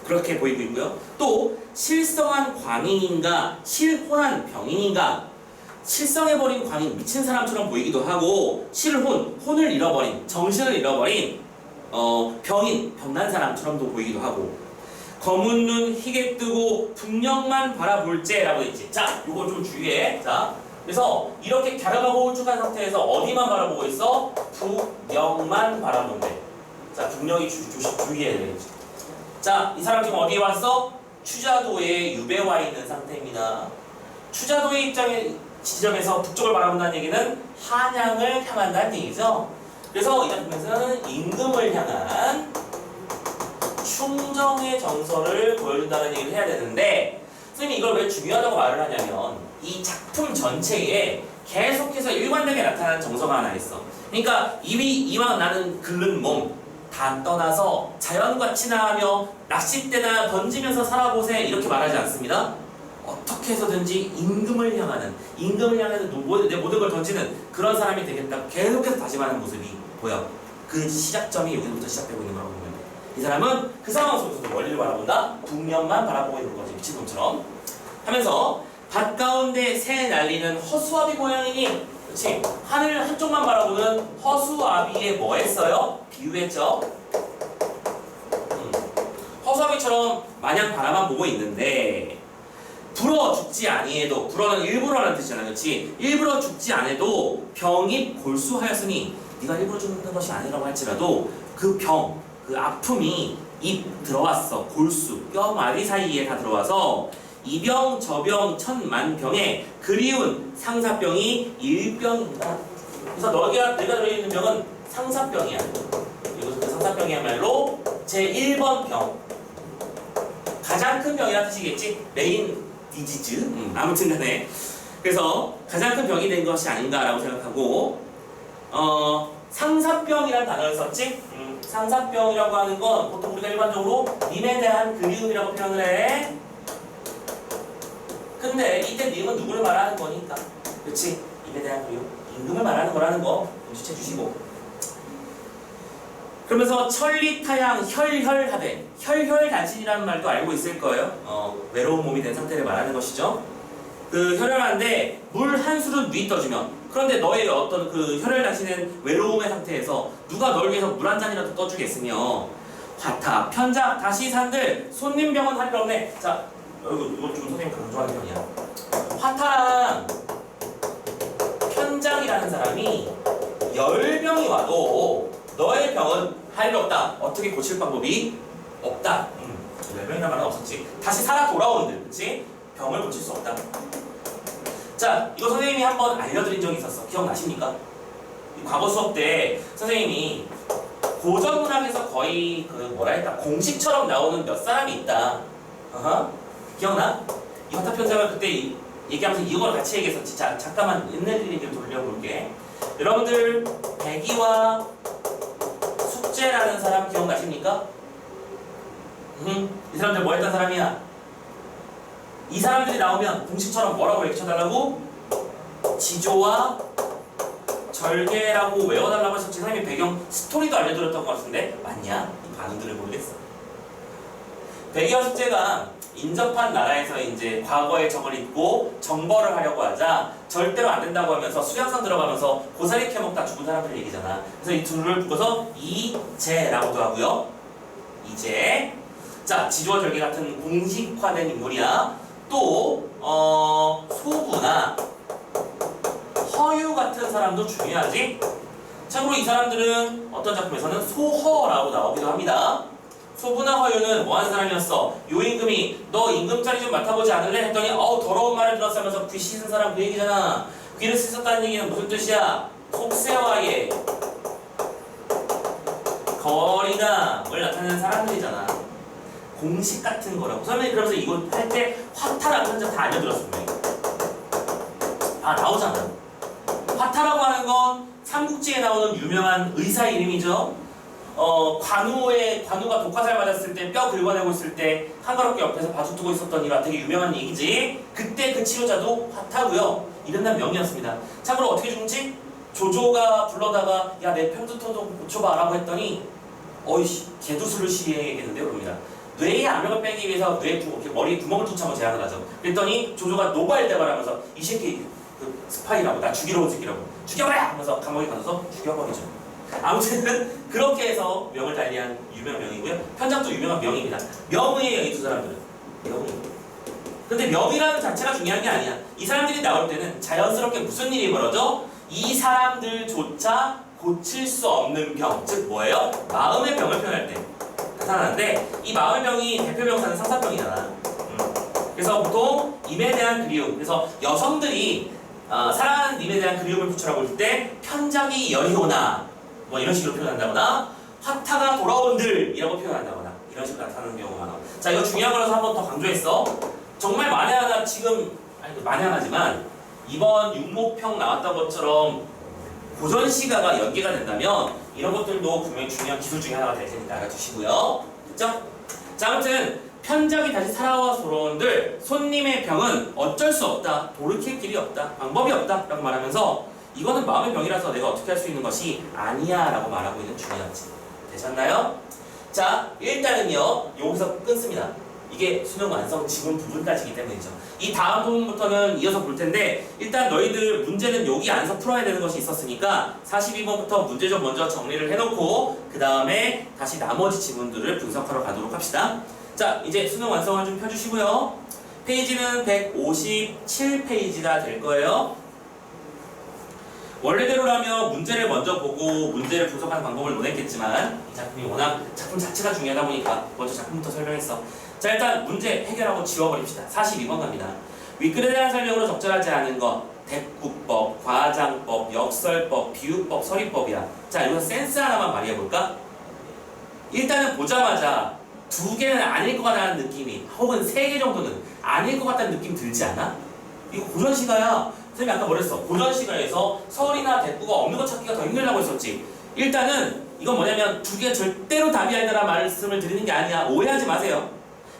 A: 그렇게 보이고 있고요. 또 실성한 광인인가, 실혼한 병인인가. 실성해버린 광인, 미친 사람처럼 보이기도 하고, 혼을 잃어버린, 정신을 잃어버린 병인, 병난 사람처럼도 보이기도 하고, 검은 눈 희게 뜨고 북녘만 바라볼제라고 있지. 자, 요거 좀 주의해. 자, 그래서 이렇게 갸름하고 홀쭉한 상태에서 어디만 바라보고 있어? 북녘만 바라본대. 자, 북녘이 주의해야 되겠지. 자, 이 사람 지금 어디에 왔어? 추자도에 유배 와 있는 상태입니다. 추자도의 지점에서 북쪽을 바라본다는 얘기는 한양을 향한다는 얘기죠. 그래서 이 작품에서는 임금을 향한 충정의 정서를 보여준다는 얘기를 해야 되는데 선생님이 이걸 왜 중요하다고 말을 하냐면 이 작품 전체에 계속해서 일관되게 나타나는 정서가 하나 있어. 그러니까 이왕 나는 긁는 몸 다 떠나서 자연과 친화하며 낚싯대나 던지면서 살아보세 이렇게 말하지 않습니다. 어떻게 해서든지 임금을 향해서 내 모든 걸 던지는 그런 사람이 되겠다고 계속해서 다짐하는 모습이 보여. 그 시작점이 여기부터 시작되고 있는 거라고 보면 돼. 이 사람은 그 상황 속에서도 멀리를 바라본다. 북면만 바라보고 있는 거지. 미친놈처럼 하면서 밭 가운데 새 날리는 허수아비 모양이니 그렇지? 하늘 한쪽만 바라보는 허수아비에 뭐 했어요? 비유했죠? 허수아비처럼 마냥 바라만 보고 있는데 불어 죽지 아니해도 불어는 일부러라는 뜻이잖아. 그렇지? 일부러 죽지 않아도 병이 골수하였으니 네가 일부러 죽는 것이 아니라고 할지라도 그 병, 그 아픔이 입 들어왔어. 골수, 뼈 마디 사이에 다 들어와서 이병 저병 천만병에 그리운 상사병이 일병이다. 그래서 내가 들어있는 병은 상사병이야. 그리고 그 상사병이야말로 제1번 병. 가장 큰 병이라는 뜻이겠지? 메인 디지즈. 아무튼 간에. 그래서 가장 큰 병이 된 것이 아닌가라고 생각하고 상사병이라는 단어를 썼지? 상사병이라고 하는 건 보통 우리가 일반적으로 님에 대한 그리움이라고 표현을 해. 근데 이때 님은 누구를 말하는 거니까 그렇지? 님에 대한 그리움 임금을 말하는 거라는 거 눈치채 주시고 그러면서 천리타양 혈혈하되 혈혈단신이라는 말도 알고 있을 거예요. 외로운 몸이 된 상태를 말하는 것이죠. 그 혈혈한데 물 한 수를 위 떠주면 그런데 너의 어떤 그 혈혈단신은 외로움의 상태에서 누가 널 위해서 물 한 잔이라도 떠주겠으며 화타 편작 다시 산들 손님병은 할 필요 없네. 자 이거 좀 선생님 강조하는 편이야. 화타랑 편장이라는 사람이 10병이 와도 너의 병은 할 일 없다. 어떻게 고칠 방법이 없다. 10병이라는 말은 없었지. 다시 살아 돌아오는데 그치? 병을 고칠 수 없다. 자 이거 선생님이 한번 알려드린 적이 있었어. 기억나십니까? 과거 수업 때 선생님이 고전문학에서 거의 그 뭐랄까 공식처럼 나오는 몇 사람이 있다. 기억나? 이 화타 편장을 그때 얘기하면서 이걸 같이 얘기했었지. 자, 잠깐만 옛날 얘기를 돌려볼게. 여러분들 백이와 숙제라는 사람 기억나십니까? 이 사람들 뭐 했던 사람이야? 이 사람들이 나오면 공식처럼 뭐라고 외쳐달라고? 지조와 절개라고 외워달라고 해서 제 사람이 배경 스토리도 알려드렸던 것 같은데 맞냐? 이 반응들을 모르겠어. 백이와 숙제가 인접한 나라에서 이제 과거의 적을 잊고 정벌을 하려고 하자 절대로 안 된다고 하면서 수양선 들어가면서 고사리 캐먹다 죽은 사람들 얘기잖아. 그래서 이 둘을 묶어서 이재라고도 하고요. 이재. 자, 지조와 절개 같은 공식화된 인물이야. 또 소부나 허유 같은 사람도 중요하지. 참고로 이 사람들은 어떤 작품에서는 소허라고 나오기도 합니다. 소부나 허유는 뭐하는 사람이었어? 요임금이 너 임금자리 좀 맡아보지 않을래? 했더니 더러운 말을 들었으면서 귀 씻은 사람 그 얘기잖아. 귀를 씻었다는 얘기는 무슨 뜻이야? 속세와의 거리감을 나타내는 사람들이잖아. 공식 같은 거라고. 선생님이 그러면서 이거 할 때 화타라고 한자 다 알려드렸습니다. 다 나오잖아. 화타라고 하는 건 삼국지에 나오는 유명한 의사 이름이죠. 관우가 독화살 맞았을 때 뼈 긁어내고 있을 때 한가롭게 옆에서 봐주고 있었던 이가 되게 유명한 얘기지. 그때 그 치료자도 화타고요. 이른난 명이었습니다. 참고로 어떻게 죽는지 조조가 불러다가 야 내 편두통도 고쳐봐 라고 했더니 어이씨 개두술을 시해야겠는데요 그럽니다. 뇌의 압력을 빼기 위해서 머리에 구멍을 뚫자고 제안을 하죠. 그랬더니 조조가 노발대발하면서 이 새끼 그 스파이라고 나 죽이러 온 새끼라고 죽여버려! 하면서 감옥에 가서 죽여버리죠. 아무튼 그렇게 해서 명을 달리한 유명한 명이고요. 편장도 유명한 명입니다. 명의예요 이 두 사람들은. 명의. 근데 명이라는 자체가 중요한 게 아니야. 이 사람들이 나올 때는 자연스럽게 무슨 일이 벌어져? 이 사람들조차 고칠 수 없는 병, 즉 뭐예요? 마음의 병을 표현할 때 나타나는데 이 마음의 병이 대표 명사는 상사병이잖아. 그래서 보통 임에 대한 그리움, 그래서 여성들이 사랑하는 님에 대한 그리움을 표출하고 있을 때 편작이 여리오나 뭐 이런 식으로 표현한다거나 화타가 돌아온들이라고 표현한다거나 이런 식으로 나타나는 경우가 많아. 자, 이거 중요한 거라서 한 번 더 강조했어. 정말 만에 하나 지금 아니 만에 하나지만 이번 육목평 나왔던 것처럼 고전 시가가 연계가 된다면 이런 것들도 분명히 중요한 기술 중에 하나가 될 테니까 알아두시고요. 됐죠? 자, 아무튼 편작이 다시 살아와 돌아온들 손님의 병은 어쩔 수 없다. 돌이킬 길이 없다. 방법이 없다. 라고 말하면서 이거는 마음의 병이라서 내가 어떻게 할 수 있는 것이 아니야 라고 말하고 있는 중요하지. 되셨나요? 자, 일단은요 여기서 끊습니다. 이게 수능 완성 지문 부분까지이기 때문이죠. 이 다음 부분부터는 이어서 볼 텐데 일단 너희들 문제는 여기 안에서 풀어야 되는 것이 있었으니까 42번부터 문제 좀 먼저 정리를 해놓고 그 다음에 다시 나머지 지문들을 분석하러 가도록 합시다. 자, 이제 수능 완성을 좀 펴주시고요. 페이지는 157페이지가 될 거예요. 원래대로라면 문제를 먼저 보고 문제를 분석하는 방법을 논했겠지만 이 작품이 워낙 작품 자체가 중요하다 보니까 먼저 작품부터 설명했어. 자, 일단 문제 해결하고 지워버립시다. 42번 갑니다. 윗글에 대한 설명으로 적절하지 않은 것 대꾸법, 과장법, 역설법, 비유법, 서리법이야. 자, 여기서 센스 하나만 발휘해볼까? 일단은 보자마자 두 개는 아닐 것 같다는 느낌이 혹은 세 개 정도는 아닐 것 같다는 느낌 들지 않아? 이거 고전 시가야. 선생님이 아까 뭐랬어? 고전 시가에서 설이나 대꾸가 없는 것 찾기가 더 힘들다고 했었지. 일단은 이건 뭐냐면 두 개가 절대로 답이 아니라 말씀을 드리는 게 아니야. 오해하지 마세요.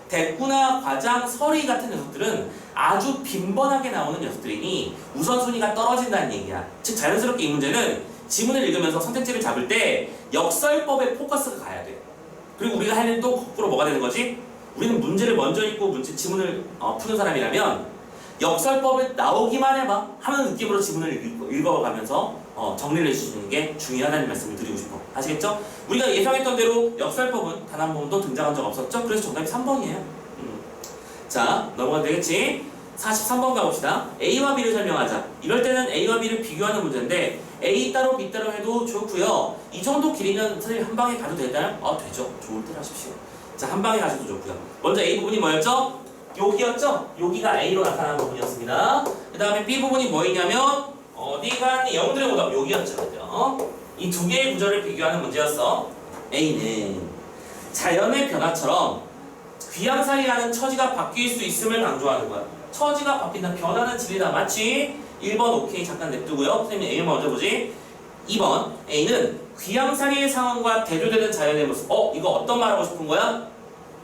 A: 대꾸나 과장, 서리 같은 녀석들은 아주 빈번하게 나오는 녀석들이니 우선순위가 떨어진다는 얘기야. 즉 자연스럽게 이 문제는 지문을 읽으면서 선택지를 잡을 때 역설법에 포커스가 가야 돼. 그리고 우리가 할 일은 또 거꾸로 뭐가 되는 거지? 우리는 문제를 먼저 읽고 지문을 푸는 사람이라면 역설법에 나오기만 해봐 하는 느낌으로 지문을 읽어가면서 정리를 해주시는 게 중요하다는 말씀을 드리고 싶어. 아시겠죠? 우리가 예상했던 대로 역설법은 단 한 번도 등장한 적 없었죠? 그래서 정답이 3번이에요. 자, 넘어가도 되겠지? 43번 가봅시다. A와 B를 설명하자. 이럴 때는 A와 B를 비교하는 문제인데 A 따로 B 따로 해도 좋고요. 이 정도 길이는 선생님 한 방에 가도 되나요? 되죠. 좋을 때 하십시오. 자, 한 방에 가셔도 좋고요. 먼저 A 부분이 뭐였죠? 여기였죠? 여기가 A로 나타나는 부분이었습니다. 그 다음에 B 부분이 뭐였냐면 어디가 0들의 오답 여기였죠. 그죠? 이 두 개의 구조를 비교하는 문제였어. A는 자연의 변화처럼 귀양살이라는 처지가 바뀔 수 있음을 강조하는 거야. 처지가 바뀐다. 변화는 진리다. 맞지? 1번 오케이 잠깐 냅두고요. 선생님 A 먼저 보지. 2번 A는 귀양살이의 상황과 대조되는 자연의 모습. 이거 어떤 말 하고 싶은 거야?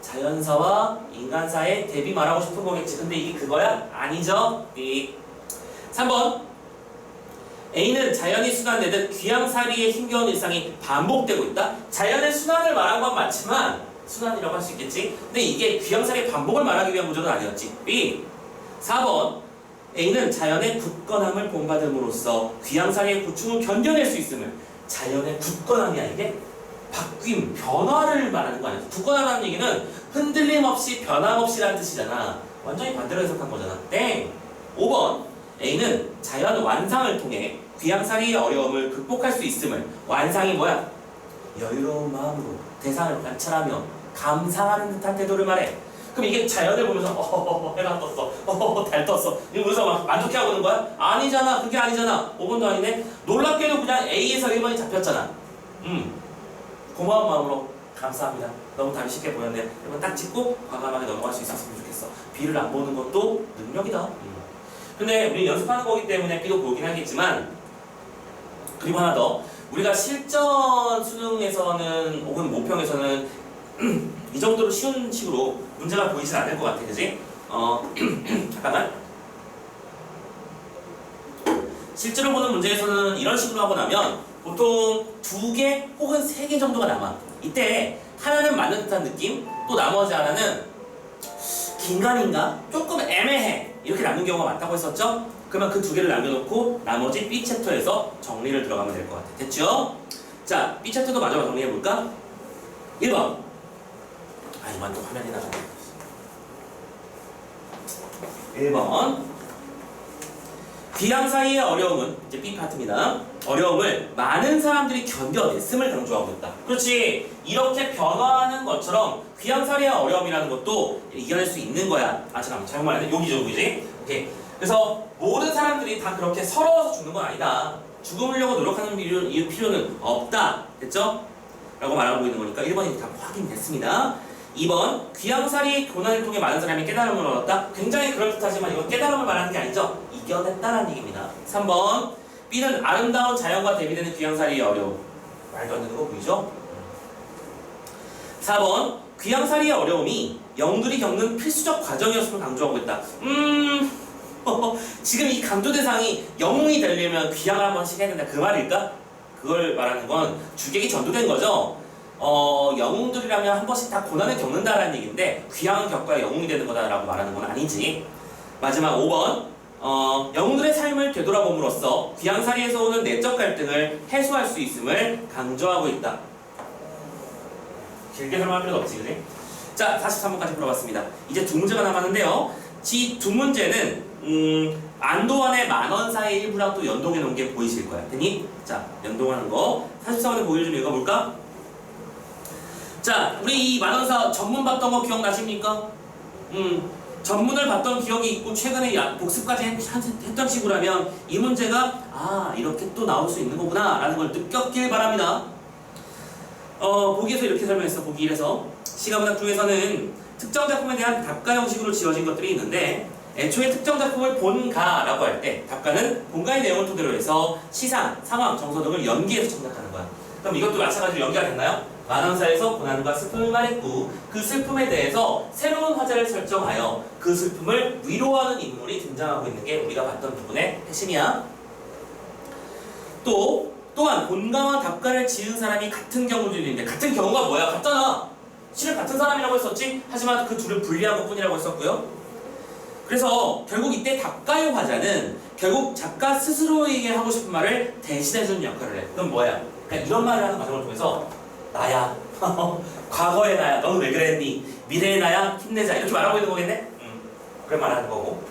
A: 자연사와 인간사의 대비 말하고 싶은 거겠지. 근데 이게 그거야? 아니죠? 3번 A는 자연이 순환되듯 귀양살이의 힘겨운 일상이 반복되고 있다. 자연의 순환을 말한 건 맞지만 순환이라고 할 수 있겠지. 근데 이게 귀양살이의 반복을 말하기 위한 구조는 아니었지. B 4번 A는 자연의 굳건함을 본받음으로써 귀양살이의 고충을 견뎌낼 수 있음을. 자연의 굳건함이야 이게? 바뀜, 변화를 말하는 거 아니야. 굳건하다는 얘기는 흔들림 없이 변함없이라는 뜻이잖아. 완전히 반대로 해석한 거잖아. 땡! 5번 A는 자연 완상을 통해 귀양살이의 어려움을 극복할 수 있음을. 완상이 뭐야? 여유로운 마음으로 대상을 관찰하며 감상하는 듯한 태도를 말해. 그럼 이게 자연을 보면서 해가 떴어, 달 떴어 이러면서 막 만족해하고 있는 거야? 아니잖아. 그게 아니잖아. 5번도 아니네. 놀랍게도 그냥 A에서 1번이 잡혔잖아. 고마운 마음으로 감사합니다. 너무 답이 쉽게 보였네요. 이건 딱 짚고 과감하게 넘어갈 수 있었으면 좋겠어. B를 안 보는 것도 능력이다. 근데 우리 연습하는 거기 때문에 B도 보긴 하겠지만, 그리고 하나 더, 우리가 실전 수능에서는 혹은 모평에서는 이 정도로 쉬운 식으로 문제가 보이진 않을 것 같아. 그지? 잠깐만. 실제로 보는 문제에서는 이런 식으로 하고 나면 보통 2개 혹은 3개 정도가 남아. 이때 하나는 맞는 듯한 느낌, 또 나머지 하나는 긴가민가? 조금 애매해. 이렇게 남는 경우가 많다고 했었죠? 그러면 그 2개를 남겨놓고 나머지 B 챕터에서 정리를 들어가면 될 것 같아. 됐죠? 자, B 챕터도 마지막 정리해볼까? 1번. 이만 또 화면이 나가네. 1번. 귀양 사이의 어려움은, 이제 B 파트입니다. 어려움을 많은 사람들이 견뎌냈음을 강조하고 있다. 그렇지. 이렇게 변화하는 것처럼 귀양 사이의 어려움이라는 것도 이겨낼 수 있는 거야. 잠깐만. 잘못 말했네. 여기죠, 여기지? 오케이. 그래서 모든 사람들이 다 그렇게 서러워서 죽는 건 아니다. 죽으려고 노력하는 필요는 없다. 됐죠? 라고 말하고 있는 거니까 1번이 다 확인됐습니다. 2번 귀양살이 고난을 통해 많은 사람이 깨달음을 얻었다. 굉장히 그럴듯하지만 이건 깨달음을 말하는 게 아니죠. 이겨냈다라는 얘기입니다. 3번 B는 아름다운 자연과 대비되는 귀양살이의 어려움. 말도 안 되는 거 보이죠? 4번 귀양살이의 어려움이 영들이 겪는 필수적 과정이었음을 강조하고 있다. 지금 이 강조 대상이 영웅이 되려면 귀양을 한 번씩 해야 된다. 그 말일까? 그걸 말하는 건 주객이 전도된 거죠. 영웅들이라면 한 번씩 다 고난을 겪는다라는 얘기인데 귀양을 겪어야 영웅이 되는 거다라고 말하는 건 아니지. 마지막 5번 영웅들의 삶을 되돌아봄으로써 귀양살이에서 오는 내적 갈등을 해소할 수 있음을 강조하고 있다. 길게 설명할 필요도 없지, 그지? 자, 43번까지 풀어봤습니다. 이제 두 문제가 남았는데요. 이 두 문제는 안도환의 만원사의 일부랑 또 연동해 놓은 게 보이실 거야. 됐니? 자, 연동하는 거 44번의 보기를 좀 읽어볼까? 자, 우리 이 만원사 전문 봤던 거 기억나십니까? 전문을 봤던 기억이 있고 최근에 복습까지 했던 친구라면 이 문제가 이렇게 또 나올 수 있는 거구나 라는 걸 느꼈길 바랍니다. 보기에서 이렇게 설명했어. 보기 1에서 시가문학 중에서는 특정 작품에 대한 답가 형식으로 지어진 것들이 있는데 애초에 특정 작품을 본가라고 할 때 답가는 본가의 내용을 토대로 해서 시상, 상황, 정서 등을 연기해서 청작하는 거야. 그럼 이것도 마찬가지로 연기가 됐나요? 만원사에서 고난과 슬픔을 말했고 그 슬픔에 대해서 새로운 화제를 설정하여 그 슬픔을 위로하는 인물이 등장하고 있는 게 우리가 봤던 부분의 핵심이야. 또한 본가와 답가를 지은 사람이 같은 경우도 있는데 같은 경우가 뭐야? 같잖아. 실은 같은 사람이라고 했었지? 하지만 그 둘을 분리한 것뿐이라고 했었고요. 그래서 결국 이때 답가의 화자는 결국 작가 스스로에게 하고 싶은 말을 대신해주는 역할을 해. 그럼 뭐야? 그러니까 이런 말을 하는 과정을 통해서 나야, 과거의 나야, 너는 왜 그랬니? 미래의 나야, 힘내자 이렇게 말하고 있는 거겠네? 그걸 말하는 거고.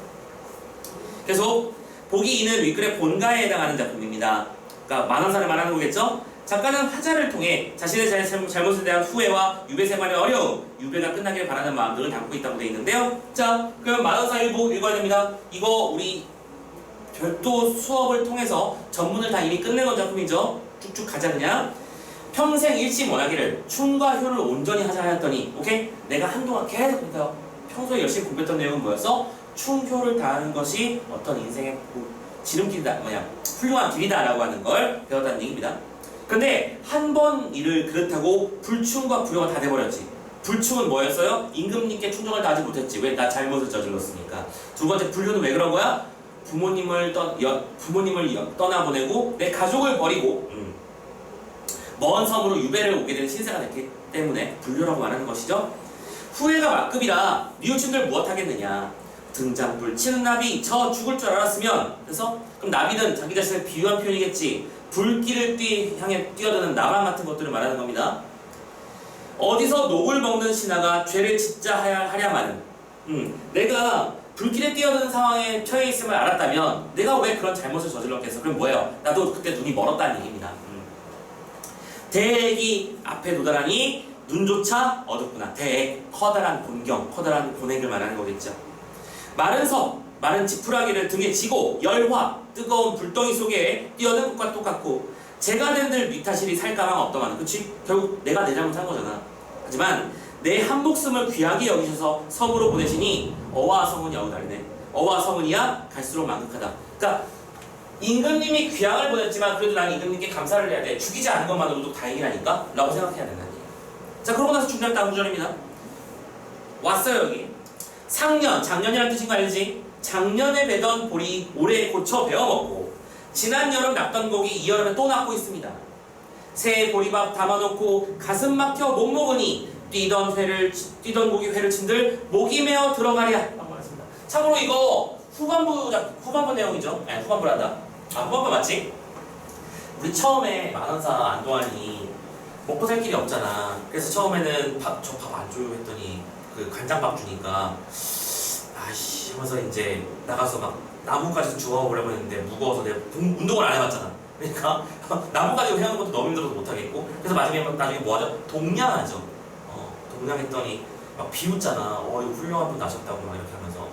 A: 계속 보기 2는 윗글의 본가에 해당하는 작품입니다. 그러니까 만원사를 말하는 거겠죠? 작가는 화자를 통해 자신의 잘못에 대한 후회와 유배 생활의 어려움, 유배가 끝나길 바라는 마음들을 담고 있다고 되어 있는데요. 자, 그럼 만원사 일부 읽어야 됩니다. 이거 우리 별도 수업을 통해서 전문을 다 이미 끝내놓은 작품이죠. 쭉쭉 가자 그냥. 평생 일심 원하기를 춤과 효를 온전히 하자 하였더니 오케이? 내가 한동안 계속 그러니까 평소에 열심히 공부했던 내용은 뭐였어? 춤, 효를 다하는 것이 어떤 인생의 지름길이다, 훌륭한 길이다라고 하는 걸 배웠다는 얘기입니다. 근데 한 번 일을 그렇다고 불충과 불효가 다 돼버렸지. 불충은 뭐였어요? 임금님께 충정을 다하지 못했지. 왜? 나 잘못을 저질렀으니까. 두 번째 불효는 왜 그런 거야? 부모님을 떠나보내고 내 가족을 버리고 먼 섬으로 유배를 오게 된 신세가 됐기 때문에 불효라고 말하는 것이죠. 후회가 막급이라 뉘우친들 무엇하겠느냐. 등잔불 치는 나비 저 죽을 줄 알았으면. 그래서 그럼 나비는 자기 자신을 비유한 표현이겠지. 불길을 향해 뛰어드는 나방 같은 것들을 말하는 겁니다. 어디서 녹을 먹는 신하가 죄를 짓자 하랴마는 내가 불길에 뛰어드는 상황에 처해 있음을 알았다면 내가 왜 그런 잘못을 저질렀겠어? 그럼 뭐예요? 나도 그때 눈이 멀었다는 얘기입니다. 대액이 앞에 도달하니 눈조차 어둡구나. 대액, 커다란 곤경, 커다란 고뇌를 말하는 거겠죠. 마른 섬, 마른 지푸라기를 등에 지고 열화, 뜨거운 불덩이 속에 뛰어든 것과 똑같고 제가 된들 미타실이 살까망 없더만. 그치? 결국 내가 내 잘못한 거잖아. 하지만 내 한 목숨을 귀하게 여기셔서 섬으로 보내시니 어와 성은이 다르네. 어와 성은이야 갈수록 만극하다. 그러니까 임금님이 귀향을 보냈지만 그래도 난 임금님께 감사를 해야 돼. 죽이지 않은 것만으로도 다행이라니까? 라고 생각해야 된다는 얘기예요. 자, 그러고 나서 중요한 다음 구절입니다. 왔어요 여기. 작년이라는 뜻인 거 알지? 작년에 베던 볼이 올해 고쳐 베어먹고 지난 여름 났던 곡이 이 여름에 또 났고 있습니다. 새해 보리밥 담아놓고 가슴 막혀 못 먹으니 뛰던 곡이 회를 친들 목이 메어 들어가랴 라고 말했습니다. 참고로 이거 후반부 내용이죠. 아니 후반부란다. 후반부 맞지? 우리 처음에 만원사 안도환이 먹고 살 길이 없잖아. 그래서 처음에는 저 밥 안 줘요 했더니 그 간장밥 주니까 아이씨 하면서 이제 나가서 막 나무까지 주워오려고 했는데 무거워서 내가 운동을 안 해봤잖아. 그러니까 나무까지 해오는 것도 너무 힘들어서 못하겠고 그래서 나중에 뭐하죠? 동냥하죠. 동냥했더니 막 비웃잖아. 이거 훌륭한 분 나셨다고 막 이렇게 하면서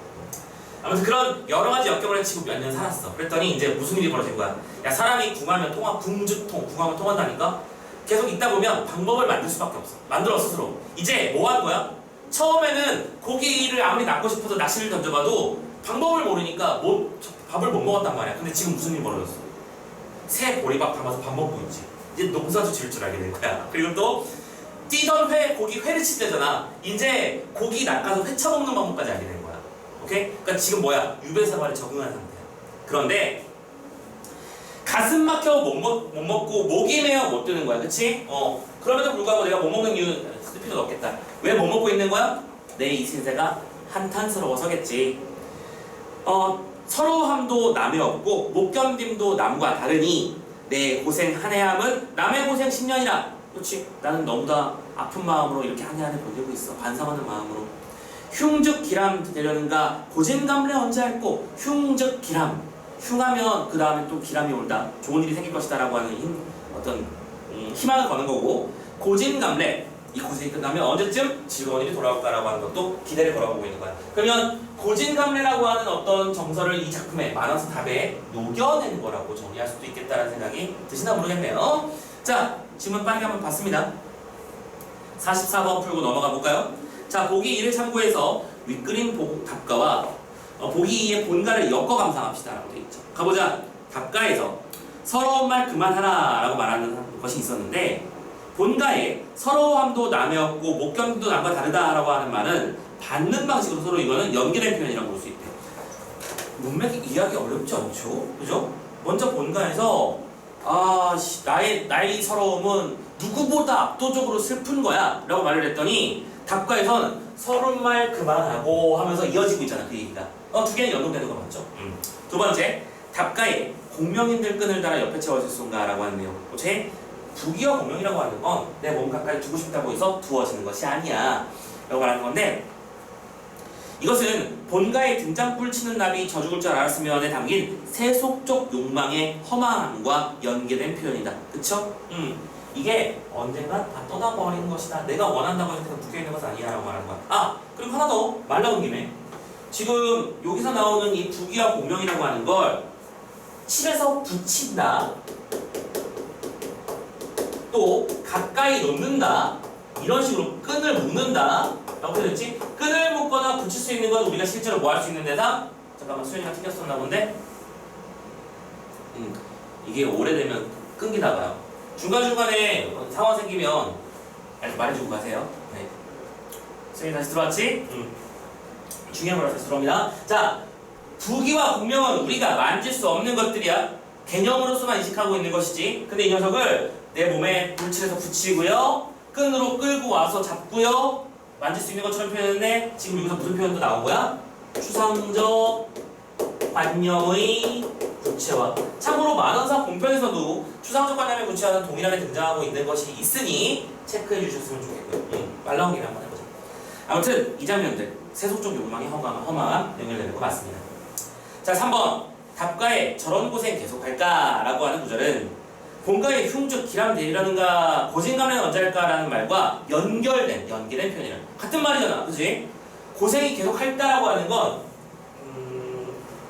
A: 아무튼 그런 여러 가지 역경을 해치고 몇 년 살았어. 그랬더니 이제 무슨 일이 벌어진 거야? 야 사람이 궁하면 통한다니까? 계속 있다 보면 방법을 만들 수밖에 없어. 만들어 스스로. 이제 뭐 하는 거야? 처음에는 고기를 아무리 낚고 싶어서 낚시를 던져봐도 방법을 모르니까 밥을 못 먹었단 말이야. 근데 지금 무슨 일이 벌어졌어? 새 보리밥 담아서 밥 먹고 있지. 이제 농사도 지을 줄 알게 된 거야. 그리고 또 뛰던 고기 회를 칠 때잖아. 이제 고기 낚아서 회쳐 먹는 방법까지 알게 된 거야. 오케이? 그러니까 지금 뭐야? 유배생활에 적응한 상태야. 그런데 가슴 막혀 못 먹고 목이 메어 못 드는 거야. 그치? 그럼에도 불구하고 내가 못 먹는 이유는 쓸 필요도 없겠다. 왜 못 먹고 있는 거야? 내 이 신세가 한탄스러워서겠지. 서러함도 남의 없고 못 견딤도 남과 다르니 내 고생 한 해함은 남의 고생 10년이라. 그렇지? 나는 너무나 아픈 마음으로 이렇게 한 해 한 해 보내고 있어. 반성하는 마음으로. 흉즉 기람 되려는가 고진감래 언제 할꼬. 흉즉 기람. 흉하면 그 다음에 또 기람이 올다. 좋은 일이 생길 것이다 라고 하는 어떤 희망을 거는 거고, 고진감래. 이 고생이 끝나면 언제쯤 즐거운 일이 돌아올까라고 하는 것도 기대를 걸어보고 있는 거야. 그러면 고진감래라고 하는 어떤 정서를 이 작품에 만화서 답에 녹여낸 거라고 정리할 수도 있겠다는 생각이 드시나 모르겠네요. 자, 질문 빠르게 한번 봤습니다. 44번 풀고 넘어가 볼까요? 자, 보기 2를 참고해서 윗그림 답가와 보기 2의 본가를 엮어 감상합시다 라고 되어 있죠. 가보자. 답가에서 서러운 말 그만하라 라고 말하는 것이 있었는데, 본가에 서러움도 남의 없고 못 견디도 남과 다르다라고 하는 말은 받는 방식으로 서로 이거는 연결된 표현이라고 볼 수 있대요. 문맥 이해하기 어렵지 않죠? 그죠? 먼저 본가에서 나의 서러움은 누구보다 압도적으로 슬픈 거야 라고 말을 했더니, 답가에서는 서러운 말 그만하고 하면서 이어지고 있잖아, 그 얘기가. 두 개는 연동되는 거 맞죠? 두 번째, 답가에 공명인들 끈을 달아 옆에 채워줄 순가 라고 하는 내용. 제 부기와 공명이라고 하는 건 내 몸 가까이 두고 싶다고 해서 두어지는 것이 아니야 라고 말하는 건데, 이것은 본가에 등잔불 치는 나비 저 죽을 줄 알았으면에 담긴 세속적 욕망의 허망함과 연계된 표현이다. 그쵸? 이게 언젠가 다 떠나버리는 것이다. 내가 원한다고 해서 그냥 묶여있는 것은 아니야 라고 말하는 거야. 그리고 하나 더 말 나온 김에, 지금 여기서 나오는 이 부기와 공명이라고 하는 걸 칠해서 붙인다, 또 가까이 놓는다, 이런 식으로 끈을 묶는다 라고 되어있지. 끈을 묶거나 붙일 수 있는 건 우리가 실제로 뭐 할 수 있는 데다, 잠깐만 수현이가 튕겼었나 본데, 이게 오래되면 끊기다가요. 중간중간에 상황 생기면 말해주고 가세요. 네. 수현이 다시 들어왔지? 중요한 걸 다시 들어옵니다. 자, 부기와 공명은 우리가 만질 수 없는 것들이야. 개념으로서만 인식하고 있는 것이지. 근데 이 녀석을 내 몸에 물칠해서 붙이고요, 끈으로 끌고 와서 잡고요, 만질 수 있는 것처럼 표현했는데, 지금 여기서 무슨 표현도 나온 거야? 추상적 관념의 구체화. 참고로 만원사 본편에서도 추상적 관념의 구체화는 동일하게 등장하고 있는 것이 있으니 체크해 주셨으면 좋겠고요. 말 나온 김에 한번 해보자. 아무튼 이 장면들, 세속적 욕망의 허망함 연결되는 거 맞습니다. 자, 3번. 답가에 저런 고생 계속할까? 라고 하는 구절은 본가에 흉즉 기람 되리라는가 고진감래 언제 할까라는 말과 연계된 표현이라. 같은 말이잖아, 그치? 고생이 계속 할까라고 하는 건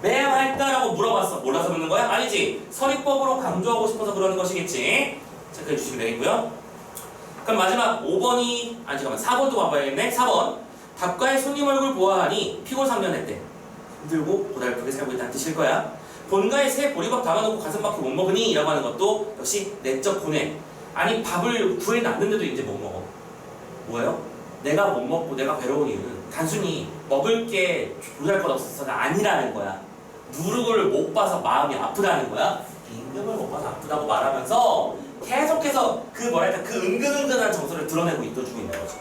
A: 매일 할까라고 물어봤어. 몰라서 묻는 거야? 아니지. 서리법으로 강조하고 싶어서 그러는 것이겠지. 체크해 주시면 되겠고요. 그럼 마지막 4번도 봐봐야겠네. 4번. 답가의 손님 얼굴 보아하니 피골상련했대. 힘들고 고달프게 살고 있다는 뜻일 거야. 본가에 새 보리밥 담아놓고 가슴 막혀 못 먹으니? 이라고 하는 것도 역시 내적 고뇌. 아니, 밥을 구해놨는데도 이제 못 먹어. 뭐예요? 내가 못 먹고 내가 괴로운 이유는 단순히 먹을 게 보잘것없어서가 아니라는 거야. 누룩을 못 봐서 마음이 아프다는 거야. 임금을 못 봐서 아프다고 말하면서 계속해서 그 은근한 정서를 드러내고 있어주고 있는 거지.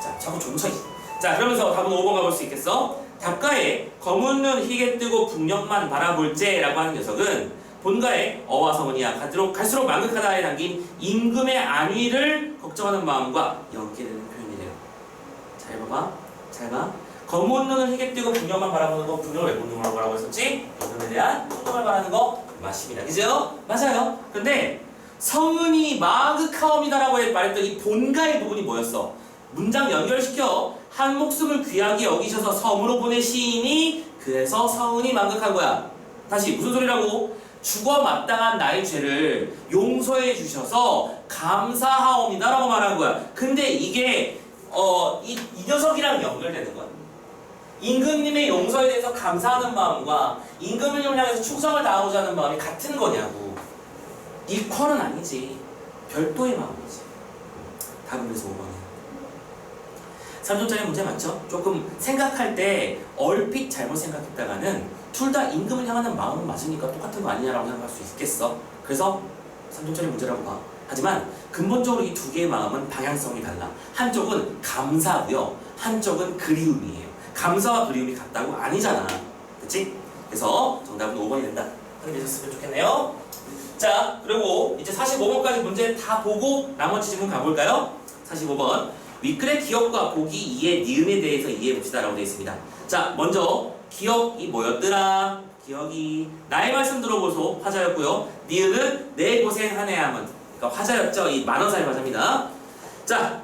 A: 자, 자꾸 종쳐있어. 자, 그러면서 답은 5번 가볼 수 있겠어? 답가에 검은 눈 희게 뜨고 북녘만 바라볼제 라고 하는 녀석은 본가에 어와 성은이야 갈수록 망극하다에 담긴 임금의 안위를 걱정하는 마음과 연계되는 표현이래요. 잘 봐봐. 잘 봐. 검은 눈을 희게 뜨고 북녘만 바라보는 거, 북녘을 왜 보는 거라고 했었지? 임금에 대한 소통을 말하는 거 맞습니다. 그죠? 맞아요. 근데 성은이 망극하옵니다라고 말했던 이 본가의 부분이 뭐였어? 문장 연결시켜. 한 목숨을 귀하게 여기셔서 섬으로 보낸 시인이 그래서 성은이 망극한 거야. 다시 무슨 소리라고? 죽어 마땅한 나의 죄를 용서해 주셔서 감사하옵니다 라고 말한 거야. 근데 이게 이 녀석이랑 연결되는 거야. 임금님의 용서에 대해서 감사하는 마음과 임금님을 향해서 충성을 다하고자 하는 마음이 같은 거냐고. 이퀄은 아니지. 별도의 마음이지. 답은 그래서 5번이야. 3점짜리 문제 맞죠? 조금 생각할 때 얼핏 잘못 생각했다가는 둘 다 임금을 향하는 마음은 맞으니까 똑같은 거 아니냐라고 생각할 수 있겠어. 그래서 3점짜리 문제라고 봐. 하지만 근본적으로 이 두 개의 마음은 방향성이 달라. 한쪽은 감사고요. 한쪽은 그리움이에요. 감사와 그리움이 같다고 아니잖아. 그치? 그래서 정답은 5번이 된다. 확인되셨으면 좋겠네요. 자, 그리고 이제 45번까지 문제 다 보고 나머지 질문 가볼까요? 45번. 윗글의 기억과 보기 2의 니은에 대해서 이해해봅시다 라고 되어 있습니다. 자, 먼저 기억이 뭐였더라? 기억이 나의 말씀 들어보소 화자였고요. 니은은 내 고생하네 함은, 그러니까 화자였죠. 이 만원사의 화자입니다. 자,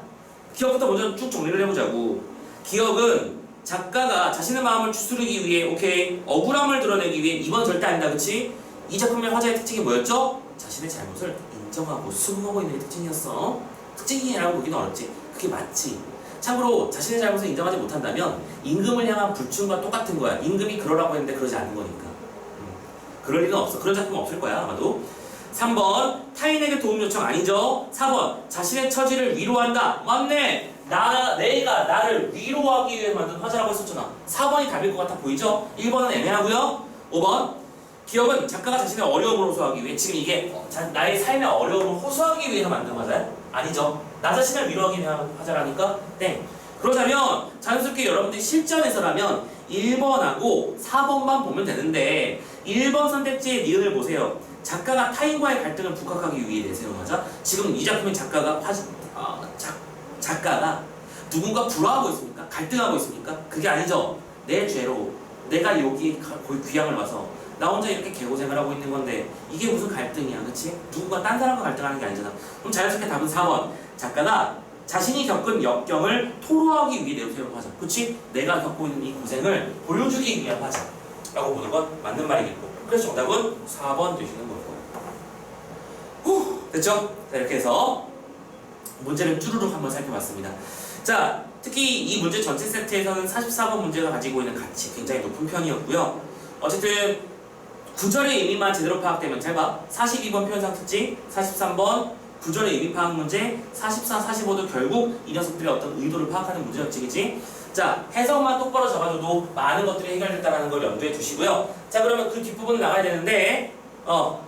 A: 기억부터 먼저 쭉 정리를 해보자고. 기억은 작가가 자신의 마음을 추스르기 위해, 오케이, 억울함을 드러내기 위해, 이번 절대 아니다, 그치? 이 작품의 화자의 특징이 뭐였죠? 자신의 잘못을 인정하고 수긍하고 있는 게 특징이었어. 특징이라고 보기는 어렵지. 그게 맞지. 참고로 자신의 잘못을 인정하지 못한다면 임금을 향한 불충과 똑같은 거야. 임금이 그러라고 했는데 그러지 않은 거니까. 그럴 일은 없어. 그런 작품은 없을 거야 아마도. 3번 타인에게 도움 요청 아니죠. 4번 자신의 처지를 위로한다. 맞네. 내가 나를 위로하기 위해 만든 화자라고 했었잖아. 4번이 답일 것 같아 보이죠? 1번은 애매하고요. 5번 기억은 작가가 자신의 어려움을 호소하기 위해, 지금 이게 나의 삶의 어려움을 호소하기 위해서 만든 화자야? 아니죠. 나 자신을 위로하기 위한 화자라니까 땡. 그러자면 자연스럽게 여러분들이 실전에서라면 1번하고 4번만 보면 되는데 1번 선택지의 니은을 보세요. 작가가 타인과의 갈등을 북악하기 위해 내세운 화자. 지금 이 작품의 작가가 작가가 누군가 불화하고 있습니까? 갈등하고 있습니까? 그게 아니죠. 내 죄로 내가 여기 귀향을 와서 나 혼자 이렇게 개고생을 하고 있는 건데 이게 무슨 갈등이야, 그치? 누군가 딴 사람과 갈등하는 게 아니잖아. 그럼 자연스럽게 답은 4번. 작가가 자신이 겪은 역경을 토로하기 위해 내세운 화자. 그치? 내가 겪고 있는 이 고생을 보여주기 위한 화자라고 보는 건 맞는 말이겠고. 그래서 정답은 4번 되시는 거고. 됐죠? 자, 이렇게 해서 문제를 쭈루룩 한번 살펴봤습니다. 자, 특히 이 문제 전체 세트에서는 44번 문제가 가지고 있는 가치 굉장히 높은 편이었고요. 어쨌든 구절의 의미만 제대로 파악되면, 잘 봐. 42번 표현상 특징, 43번 구절의 의미 파악 문제, 44, 45도 결국 이 녀석들의 어떤 의도를 파악하는 문제였지, 그치? 자, 해석만 똑바로 잡아줘도 많은 것들이 해결됐다는 걸 염두에 두시고요. 자, 그러면 그 뒷부분 나가야 되는데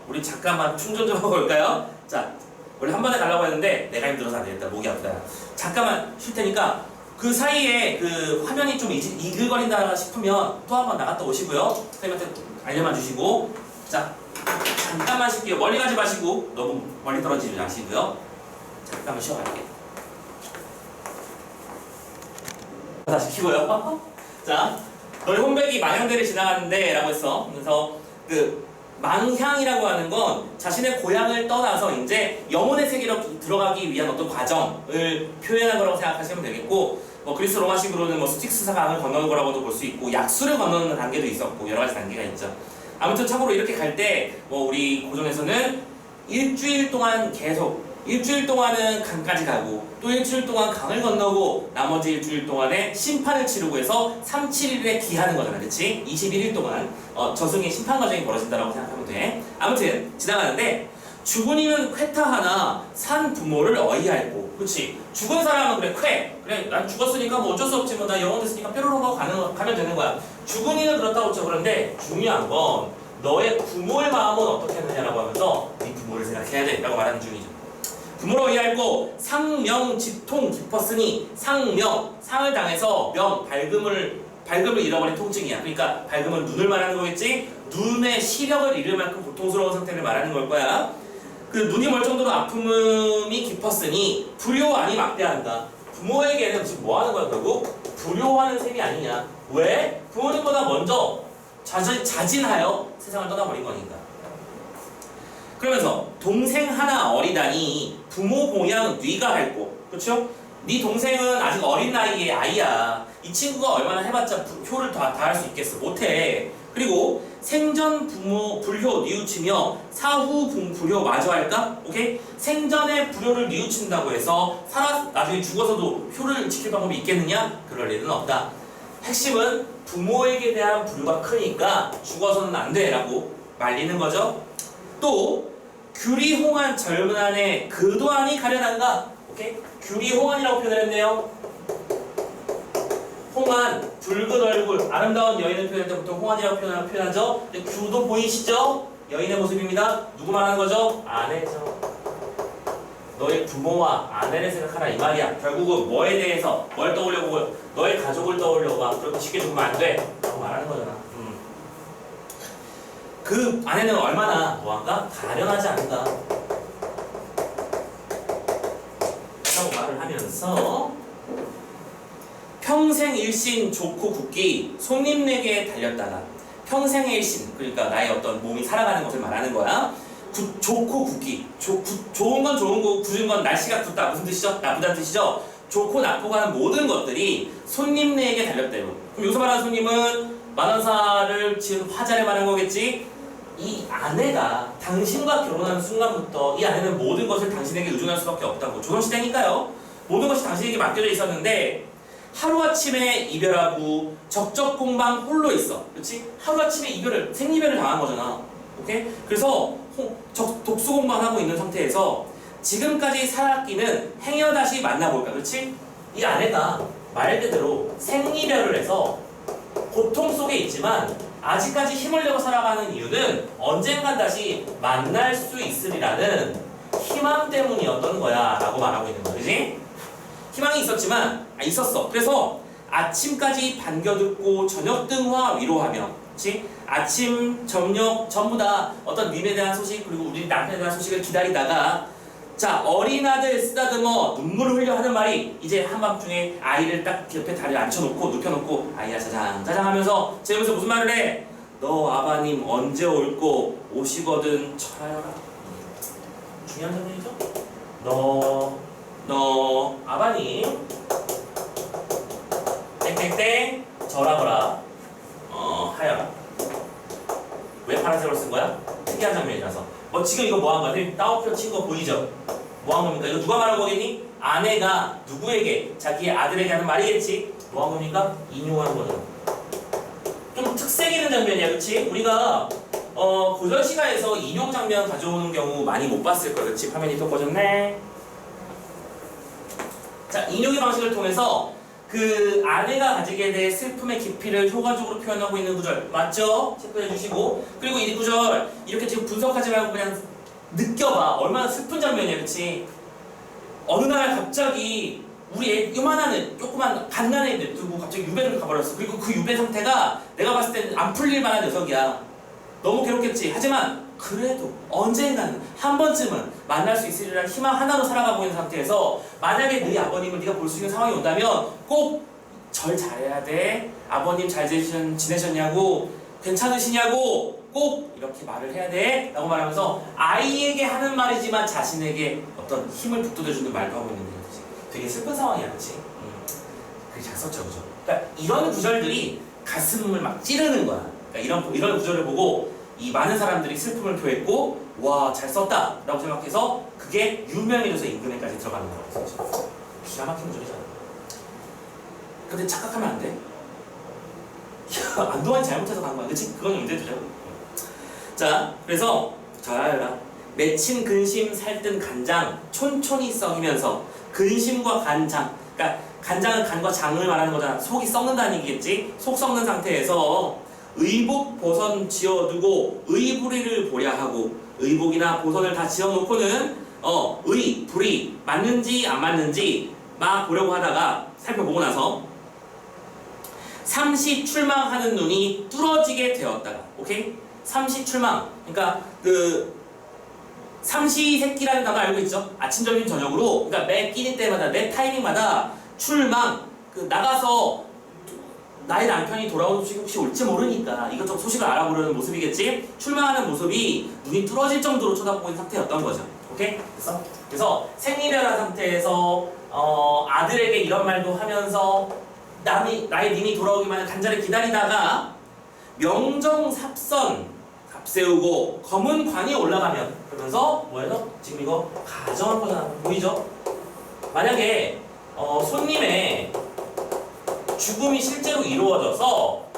A: 우리 잠깐만 충전 좀 하고 올까요? 자, 원래 한 번에 가려고 했는데 내가 힘들어서 안 되겠다. 목이 아프다. 잠깐만 쉴 테니까 그 사이에 그 화면이 좀 이글거린다 싶으면 또 한 번 나갔다 오시고요. 선생님한테 알려만 주시고. 자, 잠깐만 쉴게요. 멀리 가지 마시고 너무 멀리 떨어지지 마시고요. 잠깐만 쉬어갈게요. 다시 키고요. 자, 너희 홈백이 망향대를 지나가는데 라고 했어. 그래서 그 망향이라고 하는 건 자신의 고향을 떠나서 이제 영혼의 세계로 들어가기 위한 어떤 과정을 표현한 거라고 생각하시면 되겠고, 그리스 로마식으로는 스틱스 강을 건너는 거라고도 볼 수 있고, 약수를 건너는 단계도 있었고, 여러 가지 단계가 있죠. 아무튼 참고로 이렇게 갈 때 우리 고전에서는 일주일 동안 계속, 일주일 동안은 강까지 가고 또 일주일 동안 강을 건너고 나머지 일주일 동안에 심판을 치르고 해서 3, 7일에 기하는 거잖아, 그치? 21일 동안 저승의 심판 과정이 벌어진다고 생각하면 돼. 아무튼 지나가는데 죽은 이는 쾌타하나 산 부모를 어이할고, 그치? 죽은 사람은 그래 난 죽었으니까 어쩔 수 없지, 나 영혼 됐으니까 뾰로롱 하고 가면 되는 거야. 죽은 이는 그렇다고 쳐. 그런데 중요한 건 너의 부모의 마음은 어떻게 했느냐라고 하면서 네 부모를 생각해야 돼 라고 말하는 중이죠. 부모로 이해할고 상명 집통 깊었으니, 상을 당해서 밝음을 잃어버린 통증이야. 그러니까 밝음은 눈을 말하는 거겠지? 눈의 시력을 잃을 만큼 고통스러운 상태를 말하는 걸 거야. 그 눈이 멀 정도로 아픔이 깊었으니 불효하니 막대한다. 부모에게는 지금 뭐 하는 거야? 결국 불효하는 셈이 아니냐. 왜? 부모님보다 먼저 자진하여 세상을 떠나버린 거니까. 그러면서 동생 하나 어리다니 부모 공양 뉘가 할고, 그렇죠? 네 동생은 아직 어린 나이의 아이야. 이 친구가 얼마나 해봤자 효를 다 할 수 있겠어? 못해. 그리고 생전 부모 불효 뉘우치며 사후 불효 마저 할까? 오케이? 생전에 불효를 뉘우친다고 해서 나중에 죽어서도 효를 지킬 방법이 있겠느냐? 그럴 일은 없다. 핵심은 부모에게 대한 불효가 크니까 죽어서는 안 돼 라고 말리는 거죠. 또 규리홍한 젊은 한에 그도한이 가련한가? 오케이? 규리홍한이라고 표현을 했네요. 홍한, 붉은 얼굴, 아름다운 여인을 표현할 때 보통 홍한이라고 표현하죠. 규도 보이시죠? 여인의 모습입니다. 누구 말하는 거죠? 아내죠. 너의 부모와 아내를 생각하라 이 말이야. 결국은 뭐에 대해서 뭘 떠올려보고 너의 가족을 떠올려봐. 그렇게 쉽게 죽으면 안 돼 라고 말하는 거잖아. 그 아내는 얼마나 뭐한가? 가련하지 않은가 라고 말을 하면서 평생 일신 좋고 굳기 손님에게 달렸다가 평생의 일신 그러니까 나의 어떤 몸이 살아가는 것을 말하는 거야. 좋고 굳기 좋은 건 좋은 거고 굳은 건 날씨가 굽다 무슨 뜻이죠? 나쁘다는 뜻이죠? 좋고 나쁘고 하는 모든 것들이 손님네에게 달렸대요. 그럼 여기서 말하는 손님은 만원사를 지은 화자를 말하는 거겠지? 이 아내가 당신과 결혼하는 순간부터 이 아내는 모든 것을 당신에게 의존할 수밖에 없다고. 조선시대니까요. 모든 것이 당신에게 맡겨져 있었는데 하루아침에 이별하고 적적공방 홀로 있어. 그렇지? 하루아침에 생이별을 당한 거잖아. 오케이? 그래서 독수공방하고 있는 상태에서 지금까지 살았기는 행여 다시 만나볼까. 그렇지? 이 아내가 말 그대로 생이별을 해서 고통 속에 있지만 아직까지 힘을 내고 살아가는 이유는 언젠간 다시 만날 수 있으리라는 희망 때문이었던 거야 라고 말하고 있는 거야. 그지? 희망이 있었어. 그래서 아침까지 반겨듣고 저녁 등화 위로하며, 그치? 아침, 저녁 전부 다 어떤 님에 대한 소식 그리고 우리 남편에 대한 소식을 기다리다가 자 어린 아들 쓰다듬어 눈물을 흘려 하는 말이 이제 한밤중에 아이를 딱 옆에 다리를 앉혀놓고 눕혀놓고 아이야 짜장 짜장 하면서 제면서 무슨 말을 해? 너 아바님 언제 올꼬 오시거든 철하여라. 중요한 장면이죠? 너 아바님 땡땡땡 절하거라 하여라. 왜 파란색으로 쓴 거야? 특이한 장면이라서. 지금 이거 뭐 한 거야? 따옴표 친 거 보이죠? 뭐 한 겁니까? 이거 누가 말한 거겠니? 아내가 누구에게? 자기의 아들에게 하는 말이겠지? 뭐 한 겁니까? 인용하는 거죠. 좀 특색 있는 장면이야, 그렇지? 우리가 고전 시가에서 인용 장면 가져오는 경우 많이 못 봤을 거야, 그렇지? 화면이 또 꺼졌네. 자, 인용의 방식을 통해서 그 아내가 가지게 될 슬픔의 깊이를 효과적으로 표현하고 있는 구절 맞죠? 체크해 주시고 그리고 이 구절 이렇게 지금 분석하지 말고 그냥 느껴봐. 얼마나 슬픈 장면이야, 그치? 어느 날 갑자기 우리 애 요만한 조그만 갓난 애 냅두고 갑자기 유배를 가버렸어. 그리고 그 유배 상태가 내가 봤을 때는 안 풀릴 만한 녀석이야. 너무 괴롭겠지. 하지만 그래도 언젠가는 한 번쯤은 만날 수 있으리라는 희망 하나로 살아가고 있는 상태에서 만약에 너희 아버님을 네가 볼 수 있는 상황이 온다면 꼭 절 잘해야 돼. 아버님 잘 지내셨냐고 괜찮으시냐고 꼭 이렇게 말을 해야 돼 라고 말하면서 아이에게 하는 말이지만 자신에게 어떤 힘을 북돋아주는 말도 하고 있는 거지. 되게 슬픈 상황이야, 그치? 그게 잘 썼죠, 그죠? 그러니까 이런 구절들이 가슴을 막 찌르는 거야. 그러니까 이런 구절을 보고 이 많은 사람들이 슬픔을 표했고 와, 잘 썼다 라고 생각해서 그게 유명해져서 임금에까지 들어가는 거라고 썼죠. 기가 막힌 구절이잖아. 근데 착각하면 안 돼. 안도환이 잘못해서 간 거야, 그치? 그건 문제되죠. 자, 그래서 잘 알아. 맺힌 근심 살뜬 간장 촌촌이 썩이면서 근심과 간장, 그러니까 간장은 간과 장을 말하는 거잖아. 속이 썩는다는 얘기겠지? 속 썩는 상태에서 의복 보선 지어두고 의불이를 보랴 하고 의복이나 보선을 다 지어놓고는 불이 맞는지 안 맞는지 막 보려고 하다가 살펴보고 나서 삼시 출망하는 눈이 뚫어지게 되었다가 오케이? 삼시 출망 그러니까 그 삼시세끼라는 단어 알고 있죠? 아침 점심 저녁으로 그러니까 매 끼니 때마다 매 타이밍마다 출망 나가서 나의 남편이 돌아오는 소식이 혹시 올지 모르니까 이것저것 소식을 알아보려는 모습이겠지? 출마하는 모습이 눈이 뚫어질 정도로 쳐다보고 있는 상태였던 거죠. 오케이? 그래서 생리별한 상태에서 아들에게 이런 말도 하면서 나의 님이 돌아오기만을 간절히 기다리다가 명정삽선 앞세우고 검은 관이 올라가면 그러면서 뭐예요? 지금 이거 가정한 거잖아. 보이죠? 만약에 손님의 죽음이 실제로 이루어져서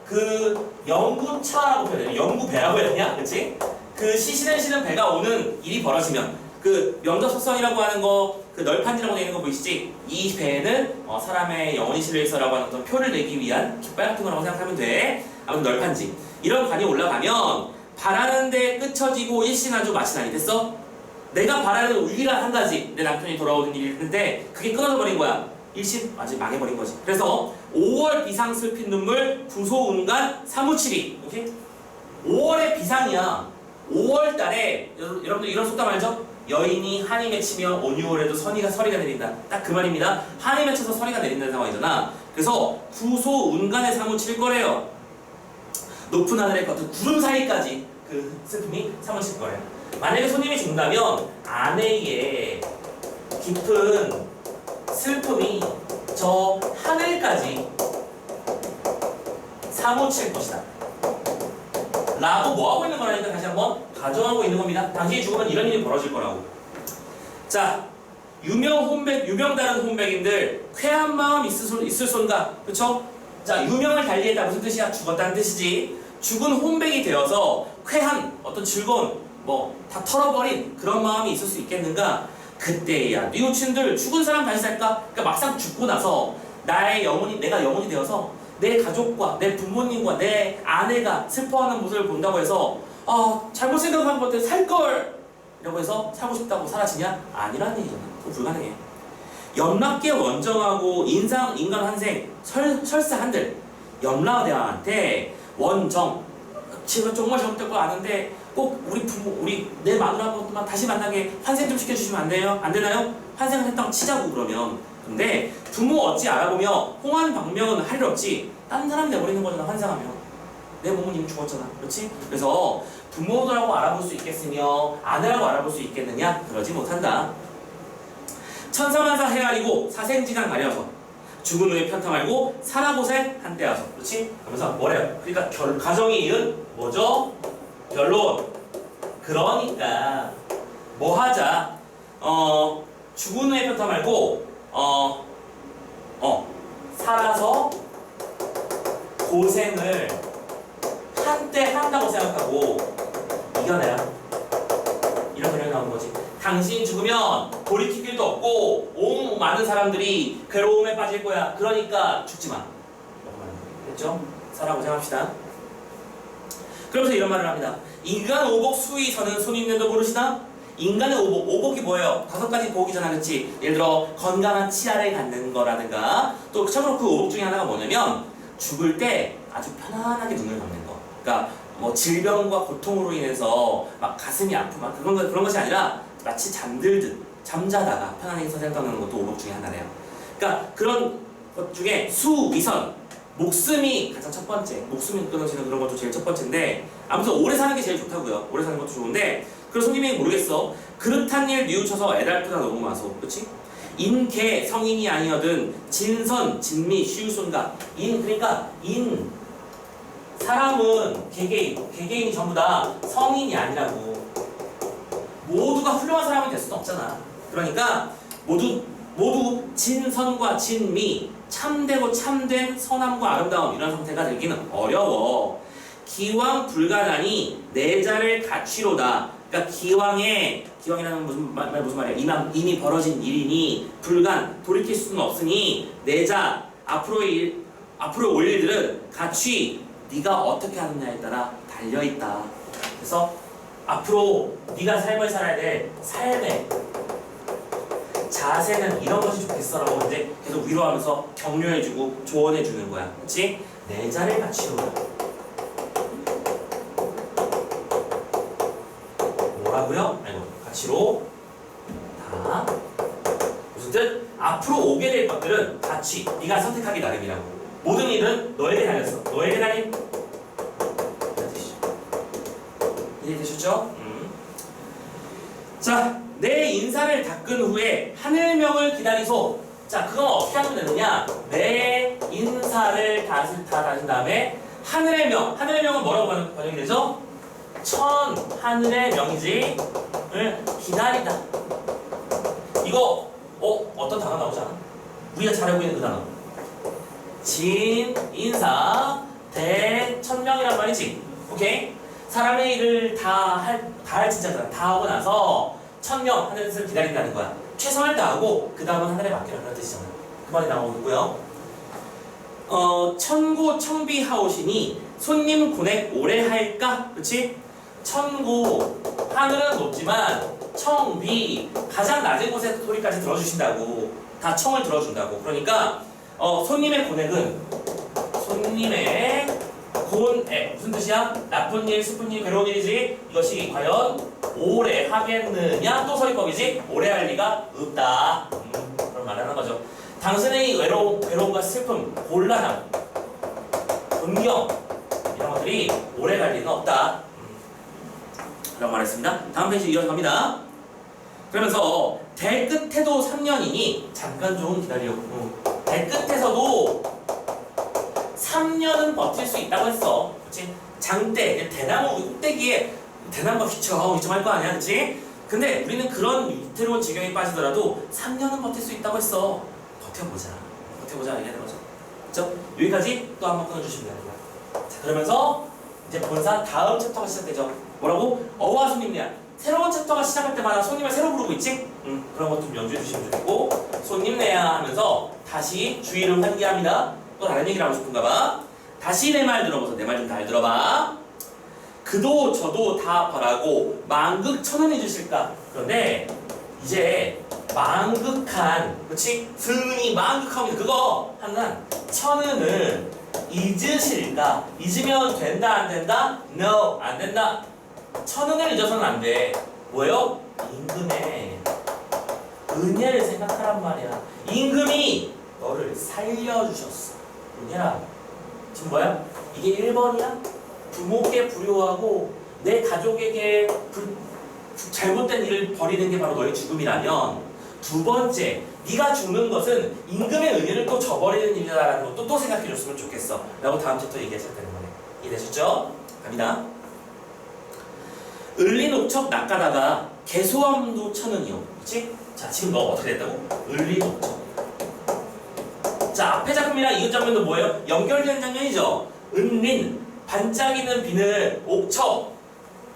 A: 그 영구차라고 표현해요. 영구배라고 해야 되냐? 그치? 그 시신을 실은 배가 오는 일이 벌어지면 그 명정삽선이라고 하는 거 그 널판지라고 되어 있는 거 보이시지? 이 배에는 사람의 영혼이 실려있어라고 하는 어떤 표를 내기 위한 깃발 같은 거라고 생각하면 돼. 아무튼 널판지. 이런 관이 올라가면 바라는 데 끝처지고 일신하죠 마신하니 됐어? 내가 바라는 유일한 한 가지 내 남편이 돌아오는 일이 있는데 그게 끊어져 버린 거야. 일신 아직 망해버린 거지. 그래서 5월 비상 슬핀 눈물 부소운간 사무치리. 오케이? 5월의 비상이야. 5월 달에 여러분들 이런 속담 알죠? 여인이 한이 맺히며 온유월에도 서리가 내린다. 딱 그 말입니다. 한이 맺혀서 서리가 내린다는 상황이잖아. 그래서 부소운간에 사무칠 거래요. 높은 하늘의 겉은 구름 사이까지 그 슬픔이 사무칠 거예요. 만약에 손님이 죽는다면 아내의 깊은 슬픔이 저 하늘까지 사무칠 것이다. 라고 뭐하고 있는 거라니까 다시 한번 가정하고 있는 겁니다. 당신이 죽으면 이런 일이 벌어질 거라고. 자, 유명 다른 혼백인들 쾌한 마음 있을 손가. 그쵸? 자, 유명을 달리했다 무슨 뜻이야? 죽었다는 뜻이지. 죽은 혼백이 되어서 쾌한 어떤 즐거운 뭐 다 털어버린 그런 마음이 있을 수 있겠는가? 그때야 뉘우친들 죽은 사람 다시 살까? 그러니까 막상 죽고 나서 내가 영혼이 되어서 내 가족과 내 부모님과 내 아내가 슬퍼하는 모습을 본다고 해서 잘못 생각한 것들 살걸! 이라고 해서 살고 싶다고 사라지냐? 아니라는 얘기잖아. 그거 불가능해. 염랍계 원정하고 인간 환생 설사 한들 염라대왕한테 원정 제가 정말 잘못된 거 아는데 꼭 내 마누라 것만 다시 만나게 환생 좀 시켜주시면 안 돼요? 안 되나요? 환생을 했다고 치자고 그러면. 근데 부모 어찌 알아보며 홍한 방명은 할 일 없지. 딴 사람 내버리는 거잖아. 환생하면 내 몸은 이미 죽었잖아. 그렇지? 그래서 부모라고 알아볼 수 있겠으며 아내라고 알아볼 수 있겠느냐? 그러지 못한다. 천사만사 헤아리고 사생지강 가려서 죽은 후에 편타 말고 살아보세 한때 와서. 그렇지? 그러면서 뭐래요? 그러니까 가정이 이은 뭐죠? 결론. 그러니까 뭐 하자. 죽은 후에 편타 말고 살아서 고생을 한때 한다고 생각하고 이겨내라. 이런 결론이 나오는 거지. 당신이 죽으면 돌이킬 길도 없고 온 많은 사람들이 괴로움에 빠질 거야. 그러니까 죽지 마. 됐죠? 살아보자 합시다. 그러면서 이런 말을 합니다. 인간 오복 수의 서는 손님들도 모르시나? 인간의 오복이 뭐예요? 5가지 복이잖아, 그렇지? 예를 들어 건강한 치아를 갖는 거라든가 또 참고로 그 오복 중에 하나가 뭐냐면 죽을 때 아주 편안하게 눈을 감는 거. 그러니까 뭐 질병과 고통으로 인해서 막 가슴이 아프고 그런 것이 아니라 마치 잠들듯 잠자다가 편안하게 생각하는 것도 오복 중에 하나래요. 그러니까 그런 것 중에 수위선 목숨이 가장 첫 번째. 목숨이 끊어지는 그런 것도 제일 첫 번째인데 아무튼 오래 사는 게 제일 좋다고요. 오래 사는 것도 좋은데 그런 손님이 모르겠어. 그릇한 일 뉘우쳐서 애달프다 너무 마소. 그렇지? 인개 성인이 아니어든 진선 진미 쉬우손가. 그러니까 사람은 개개인이 전부 다 성인이 아니라고. 모두가 훌륭한 사람이 될 수는 없잖아. 그러니까 모두 진선과 진미, 참되고 참된 선함과 아름다움 이런 상태가 되기는 어려워. 기왕 불가하니 내자를 갖추로다. 그러니까 기왕이라는 무슨 말이야? 이미 벌어진 일이니 돌이킬 수는 없으니 내자 앞으로 올 일들은 같이 네가 어떻게 하느냐에 따라 달려있다. 그래서 앞으로 네가 삶을 살아야 될 삶의 자세는 이런 것이 좋겠어라고 이제 계속 위로하면서 격려해주고 조언해주는 거야. 그렇지? 내자를 갖추로다. 뭐라고요? 가치로 다 무슨 뜻? 앞으로 오게 될 것들은 가치 네가 선택하기 나름이라고. 모든 일은 너에게 달렸어. 너에게 달린 이해되셨죠? 자, 내 인사를 닦은 후에 하늘명을 기다리소. 자, 그건 어떻게 하면 되느냐? 내 인사를 다 다신 다음에 하늘의 명, 하늘의 명은 뭐라고 번역이 되죠? 천 하늘의 명이지를 기다리다. 이거 어떤 단어 나오지 않아? 우리가 잘 알고 있는 그 단어. 진, 인사, 대, 천명이란 말이지. 오케이? 사람의 일을 다 할 진짜잖아. 다 하고 나서 천명, 하늘의 뜻을 기다린다는 거야. 최선을 다하고 그 다음은 하늘에 맡기라 그런 뜻이잖아. 그 말이 나오고요. 천고 청비하오시니 손님 고넥 오래 할까? 그렇지? 천고 하늘은 높지만 청비 가장 낮은 곳의 소리까지 들어주신다고. 다 청을 들어준다고. 그러니까 손님의 고넥은 손님의 고액 무슨 뜻이야? 나쁜 일, 슬픈 일, 괴로운 일이지. 이것이 과연 오래 하겠느냐? 또 서리법이지. 오래 할 리가 없다. 그런 말을 하는 거죠. 당신의 외로움과 슬픔, 곤란함, 존경 이런 것들이 오래 갈 리는 없다. 그런 말을 했습니다. 다음 페이지 이어서 갑니다. 그러면서 대 끝에도 3년이니 잠깐 좀 기다려. 대 끝에서도 3년은 버틸 수 있다고 했어. 그치? 장대, 대나무 꼭대기에 대나무가 휘청휘청할 거 아니야, 그치? 근데 우리는 그런 위태로운 지경에 빠지더라도 3년은 버틸 수 있다고 했어. 버텨보자 얘기하는 거죠. 그쵸? 여기까지 또 한번 끊어주시면 되는 거야. 자, 그러면서 이제 본사 다음 챕터가 시작되죠. 뭐라고? 어와 손님이야. 새로운 챕터가 시작할 때마다 손님을 새로 부르고 있지? 그런 것 좀 연주해 주시면 좋겠고, 손님네야 하면서 다시 주의를 환기합니다. 또 다른 얘기를 하고 싶은가 봐. 다시 내 말 들어보세요. 내 말 좀 잘 들어봐. 그도 저도 다 바라고 만극천원해 주실까? 그런데 이제 만극한, 그렇지? 승이 만극하면 그거 하는 천은을 잊으실까? 잊으면 된다 안 된다? No, 안 된다. 천은을 잊어서는 안 돼. 뭐요? 임금의 은혜를 생각하란 말이야. 임금이 너를 살려주셨어. 은혜라. 지금 뭐야? 이게 1번이야? 부모께 불효하고 내 가족에게 잘못된 일을 벌이는 게 바로 너의 죽음이라면, 두 번째, 네가 죽는 것은 임금의 은혜를 또 저버리는 일이다라는 것도 또 생각해줬으면 좋겠어 라고 다음 챕터 얘기하셔야 되는 거네. 이해되셨죠? 갑니다. 을리녹척 낚아다가 개소함도 천은이요. 그치? 자, 지금 너 어떻게 됐다고? 을리녹척. 자, 앞에 작품이랑 이것 장면도 뭐예요? 연결되는 장면이죠. 은린, 반짝이는 비늘, 옥척,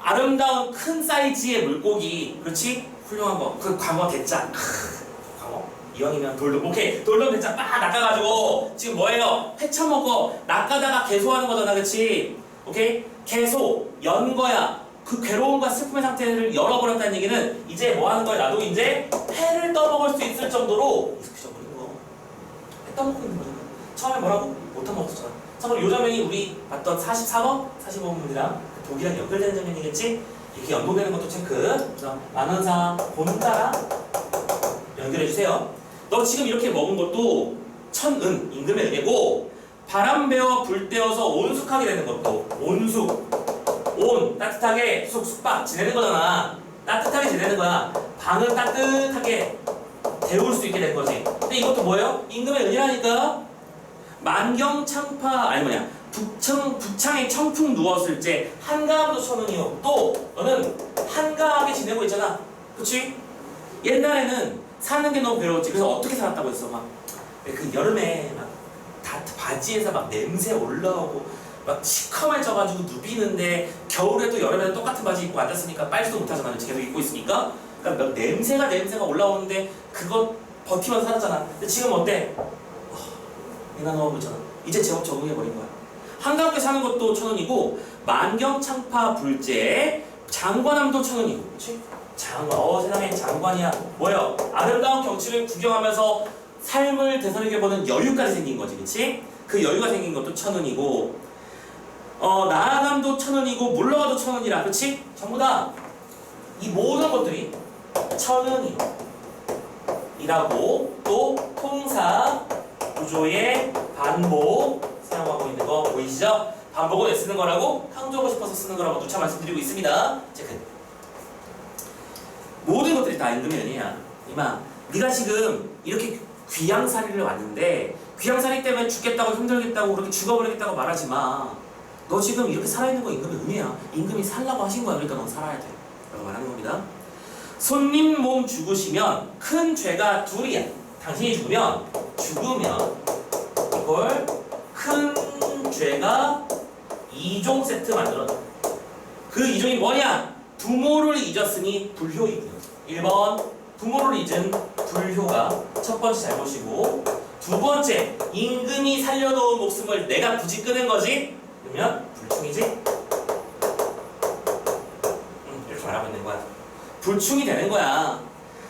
A: 아름다운 큰 사이즈의 물고기. 그렇지? 훌륭한 거. 그 광어 대짜. 광어? 이왕이면 돌돔. 오케이. 돌돔 대짜 빡 낚아가지고 지금 뭐예요? 회쳐먹어. 낚아다가 개소하는 거잖아. 그렇지? 오케이? 개소, 연 거야. 그 괴로움과 슬픔의 상태를 열어버렸다는 얘기는 이제 뭐 하는 거야? 나도 이제 회를 떠먹을 수 있을 정도로 익숙해져버린 거. 회 떠먹고 있는 거잖아. 처음에 뭐라고? 못 떠먹었잖아. 참고로 이 장면이 우리 봤던 44번, 45번 문이랑 독이랑 연결되는 장면이겠지? 이렇게 연동되는 것도 체크. 그래서 만원상 본따라 연결해주세요. 너 지금 이렇게 먹은 것도 천은, 임금의 은혜고, 바람 베어 불 떼어서 온숙하게 되는 것도 온숙. 온, 따뜻하게, 숙박 지내는 거잖아. 따뜻하게 지내는 거야. 방을 따뜻하게 데울 수 있게 된 거지. 근데 이것도 뭐예요? 임금의 은혜라니까. 만경창파, 아니 뭐냐, 북창에 청풍 누웠을 때 한가함도 천은이요. 또 너는 한가하게 지내고 있잖아. 그치? 옛날에는 사는 게 너무 괴로웠지. 그래서 어떻게 살았다고 했어? 막 그 여름에 막 다 바지에서 막 냄새 올라오고 막 시커매져가지고 누비는데, 겨울에도 여름에도 똑같은 바지 입고 앉았으니까 빨지도 못하잖아. 계속 입고 있으니까. 그러니까 막 냄새가 올라오는데 그거 버티면서 살았잖아. 근데 지금 어때? 인간하고 있잖아. 이제 제법 적응해버린 거야. 한가롭게 사는 것도 천원이고, 만경창파 불제, 장관함도 천원이고. 그치? 장관, 세상에 장관이야. 뭐예요? 아름다운 경치를 구경하면서 삶을 되살려보는 여유까지 생긴 거지. 그치? 그 여유가 생긴 것도 천원이고, 나아감도 천원이고, 물러가도 천원이라. 그치? 전부 다 이 모든 것들이 천원이라고 또 통사 구조의 반복 사용하고 있는 거 보이시죠? 반복을 왜 쓰는 거라고? 강조하고 싶어서 쓰는 거라고 누차 말씀드리고 있습니다. 체크. 모든 것들이 다 임금의 은혜야. 이마, 네가 지금 이렇게 귀양살이를 왔는데 귀양살이 때문에 죽겠다고 힘들겠다고 그렇게 죽어버리겠다고 말하지 마. 너 지금 이렇게 살아있는 거 임금이 은혜야. 임금이 살라고 하신 거야. 그러니까 넌 살아야 돼. 라고 말하는 겁니다. 손님 몸 죽으시면 큰 죄가 둘이야. 당신이 죽으면 이걸 큰 죄가 2종 세트 만들어줘. 그 2종이 뭐냐? 부모를 잊었으니 불효이고요. 1번 부모를 잊은 불효가 첫 번째 잘못이고, 두 번째 임금이 살려놓은 목숨을 내가 굳이 끊은 거지? 그러면 불충이지? 이렇게 말하고 있는 거야. 불충이 되는 거야.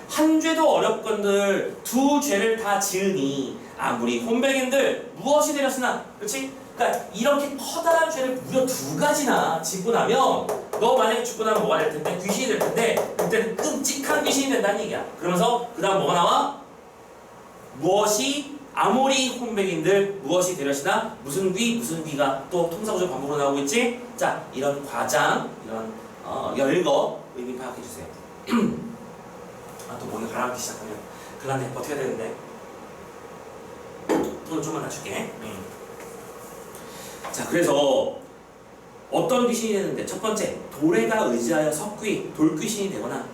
A: 한 죄도 어렵건들 두 죄를 다 지으니 아무리 혼백인들 무엇이 되렸으나, 그렇지? 그러니까 이렇게 커다란 죄를 무려 두 가지나 짓고 나면 너 만약에 죽고 나면 뭐가 될 텐데? 귀신이 될 텐데, 그때는 끔찍한 귀신이 된다는 얘기야. 그러면서 그 다음 뭐가 나와? 무엇이 아무리 혼백인들 무엇이 되려시나 무슨 귀가 또 통사구조 반복으로 나오고 있지? 자, 이런 과장, 이런 열거 의미 파악해 주세요. 아, 또 목이 가라앉기 시작하면 그런데 버텨야 되는데 톤을 좀만 낮출게. 자, 그래서 어떤 귀신이 되는데, 첫 번째 돌에가 의지하여 석귀 돌귀신이 되거나,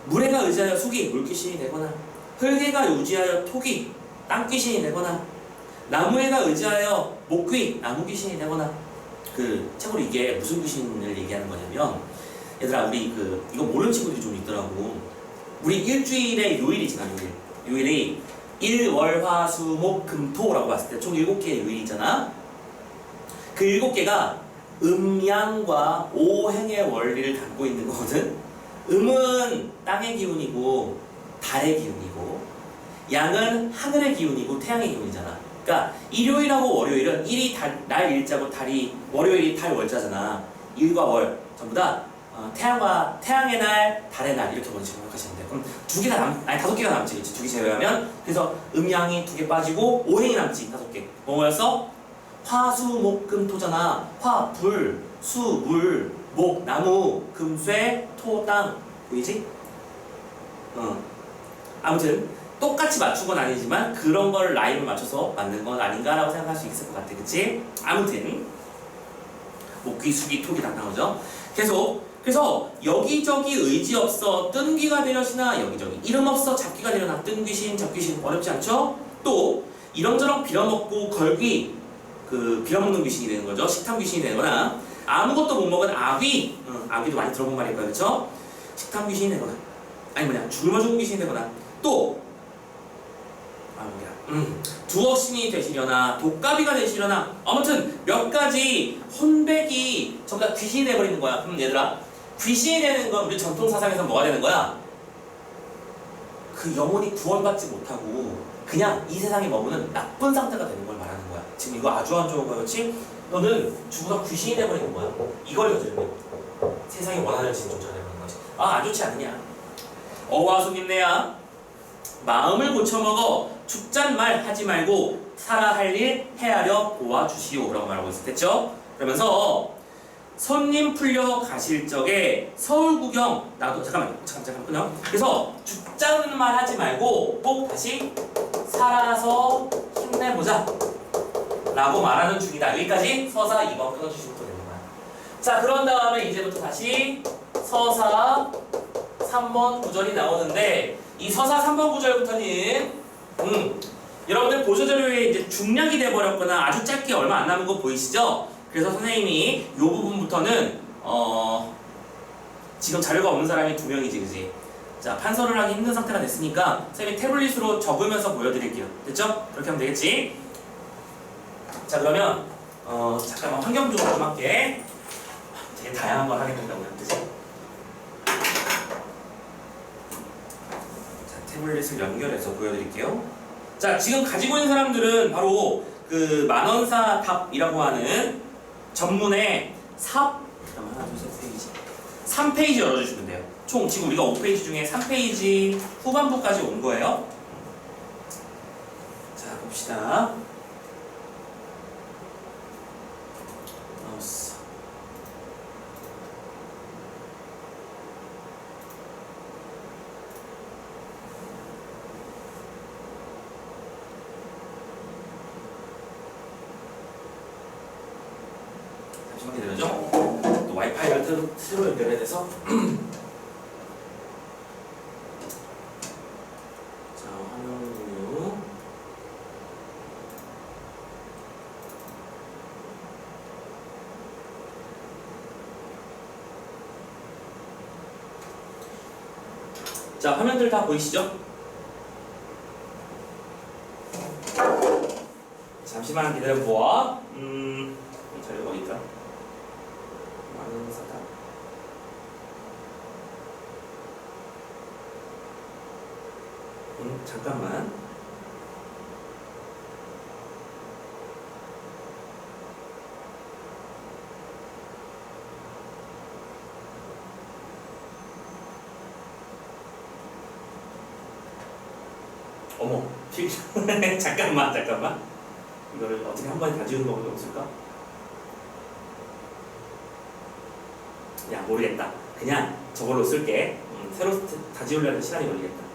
A: 물에가 의지하여 수귀 물귀신이 되거나, 흙에가 의지하여 토귀 땅귀신이 되거나, 나무에가 의지하여 목귀 나무귀신이 되거나. 참고로 이게 무슨 귀신을 얘기하는 거냐면, 얘들아 우리 이거 모르는 친구들이 좀 있더라고. 우리 일주일에 요일이잖아. 요일이 일, 월, 화, 수, 목, 금, 토라고 봤을 때 총 7개의 요일이 있잖아. 그 7개가 음양과 오행의 원리를 담고 있는 거거든. 음은 땅의 기운이고 달의 기운이고, 양은 하늘의 기운이고 태양의 기운이잖아. 그러니까 일요일하고 월요일은 일이 날 일자고 월요일이 달 월자잖아. 일과 월 전부 다 태양의 날, 달의 날 이렇게 먼저 생각하시면 돼요. 그럼 5개가 남지, 그렇지? 2개 제외하면. 그래서 음양이 2개 빠지고 오행이 남지 5개. 뭐였어? 화, 수, 목, 금, 토잖아. 화, 불, 수, 물, 목, 나무, 금, 쇠, 토, 땅. 보이지? 아무튼 똑같이 맞춘 건 아니지만 그런 걸 라인을 맞춰서 만든 건 아닌가라고 생각할 수 있을 것 같아. 그치? 아무튼 목귀, 수귀, 토기 다 나오죠? 그래서 여기저기 의지 없어 뜬귀가 되려시나, 여기저기 이름 없어 잡귀가 되려나. 뜬귀신, 잡귀신 어렵지 않죠? 또 이런저런 빌어먹고 걸귀, 빌어먹는 귀신이 되는 거죠. 식탐 귀신이 되거나, 아무것도 못 먹은 아귀, 아귀도 많이 들어본 말일 거예요. 그렇죠? 식탐 귀신이 되거나, 아니 굶어 죽은 귀신이 되거나, 또 두억신이 되시려나, 독가비가 되시려나, 아무튼 몇 가지 혼백이 전부 다 귀신이 돼버리는 거야. 얘들아, 귀신이 되는 건 우리 전통 사상에서 뭐가 되는 거야? 영혼이 구원받지 못하고 그냥 이 세상에 머무는 나쁜 상태가 되는 걸 말하는 거야. 지금 이거 아주 안 좋은 거야, 그렇지? 너는 죽어서 귀신이 돼버리는 거야. 이걸 여지르면 세상이 원하는 진종자가 되는 거지. 안 좋지 않느냐? 어와 손님네야, 마음을 고쳐먹어 죽잔 말 하지 말고 살아 할 일 헤아려 도와주시오 라고 말하고 있었겠죠? 그러면서 손님 풀려 가실 적에 서울 구경 나도 잠깐만 끊어. 그래서 죽자는 말 하지 말고 꼭 다시 살아서 힘내보자 라고 말하는 중이다. 여기까지 서사 2번 끊어주시면 되는 거야. 자, 그런 다음에 이제부터 다시 서사 3번 구절이 나오는데, 이 서사 3번 구절부터는 여러분들 보조자료에 이제 중량이 돼버렸거나 아주 짧게 얼마 안 남은 거 보이시죠? 그래서 선생님이 이 부분부터는 지금 자료가 없는 사람이 2명이지, 그지? 자, 판서를 하기 힘든 상태가 됐으니까 선생님이 태블릿으로 적으면서 보여드릴게요. 됐죠? 그렇게 하면 되겠지? 자, 그러면 잠깐만 환경 조정 좀 할게. 되게 다양한 걸 하게 된다고요, 그지? 자, 태블릿을 연결해서 보여드릴게요. 자, 지금 가지고 있는 사람들은 바로 만원사 답이라고 하는 전문의 잠깐만, 하나, 둘, 셋, 페이지 3페이지 열어주시면 돼요. 총 지금 우리가 5페이지 중에 3페이지 후반부까지 온 거예요. 자, 봅시다. 마우스. 잠깐만 기다려줘. 또 와이파이를 새로 연결해야 돼서. 자, 화면 공유. 자, 화면들 다 보이시죠? 잠시만 기다려보아. 자료가 어디 있다? 많은 사다. 잠깐만. 어머, 잠깐만. 이거를 어떻게 한 번에 다 지우는 방법이 없을까? 야, 모르겠다. 그냥 저걸로 쓸게. 새로 다 지우려면 시간이 걸리겠다.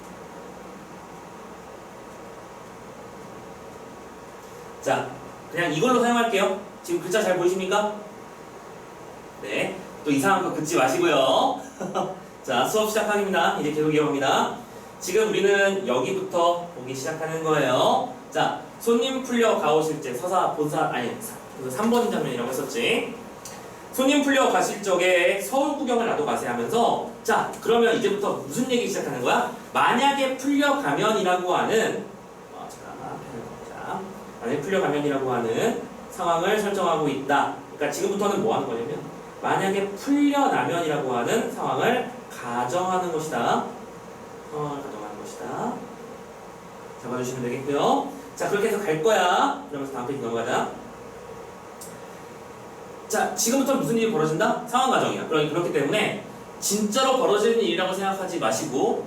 A: 자, 그냥 이걸로 사용할게요. 지금 글자 잘 보이십니까? 네. 또 이상한 거 긋지 마시고요. 자, 수업 시작하겠습니다. 이제 계속 이어갑니다. 지금 우리는 여기부터 보기 시작하는 거예요. 자, 손님 풀려 가오실 때 서사, 본사, 아니 3번 장면이라고 했었지. 손님 풀려 가실 적에 서울 구경을 나도 가세요 하면서, 자, 그러면 이제부터 무슨 얘기 시작하는 거야? 만약에 풀려 가면이라고 하는 만약에 풀려 가면이라고 하는 상황을 설정하고 있다. 그러니까 지금부터는 뭐 하는 거냐면 만약에 풀려 나면이라고 하는 상황을 가정하는 것이다. 가정하는 것이다. 잡아주시면 되겠고요. 자, 그렇게 해서 갈 거야. 그러면서 다음 페이지 넘어가자. 자, 지금부터 무슨 일이 벌어진다? 상황 가정이야. 그렇기 때문에 진짜로 벌어지는 일이라고 생각하지 마시고,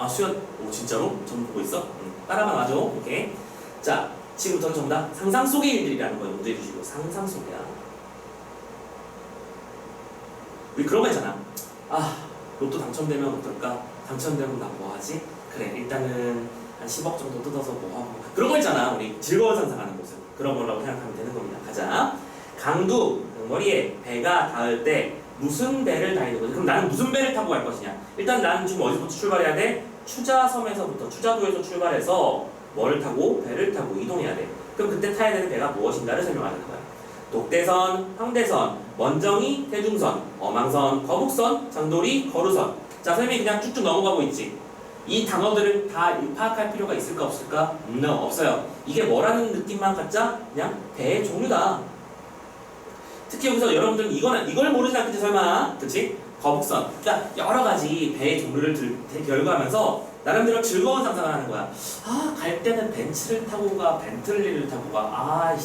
A: 수연, 진짜로? 전부 보고 있어? 따라만 와줘. 오케이. 자, 지금부터는 전부 다 상상 속의 일들이라는 거 염두해 주시고, 상상 속이야. 우리 그런 거 있잖아. 로또 당첨되면 어떨까? 당첨되면 나 뭐 하지? 그래, 일단은 한 10억 정도 뜯어서 뭐 하고. 그런 거 있잖아. 우리 즐거운 상상하는 모습. 그런 거라고 생각하면 되는 겁니다. 가자. 강두, 머리에 배가 닿을 때 무슨 배를 다니는 거지? 그럼 나는 무슨 배를 타고 갈 것이냐? 일단 나는 지금 어디서부터 출발해야 돼? 추자섬에서부터, 추자도에서 출발해서 뭐를 타고? 배를 타고 이동해야 돼. 그럼 그때 타야 되는 배가 무엇인가를 설명하는 거야. 독대선, 황대선, 먼정이, 대중선, 어망선, 거북선, 장돌이, 거루선. 자, 선생님이 그냥 쭉쭉 넘어가고 있지. 이 단어들을 다 파악할 필요가 있을까 없을까? No, 없어요. 이게 뭐라는 느낌만 갖자? 그냥 배의 종류다. 특히 여기서 여러분들은 이걸 모르지 않겠지 설마? 그치? 거북선. 그러니까 여러 가지 배의 종류를 결과하면서 나름대로 즐거운 상상을 하는 거야. 갈 때는 벤츠를 타고 가, 벤틀리를 타고 가.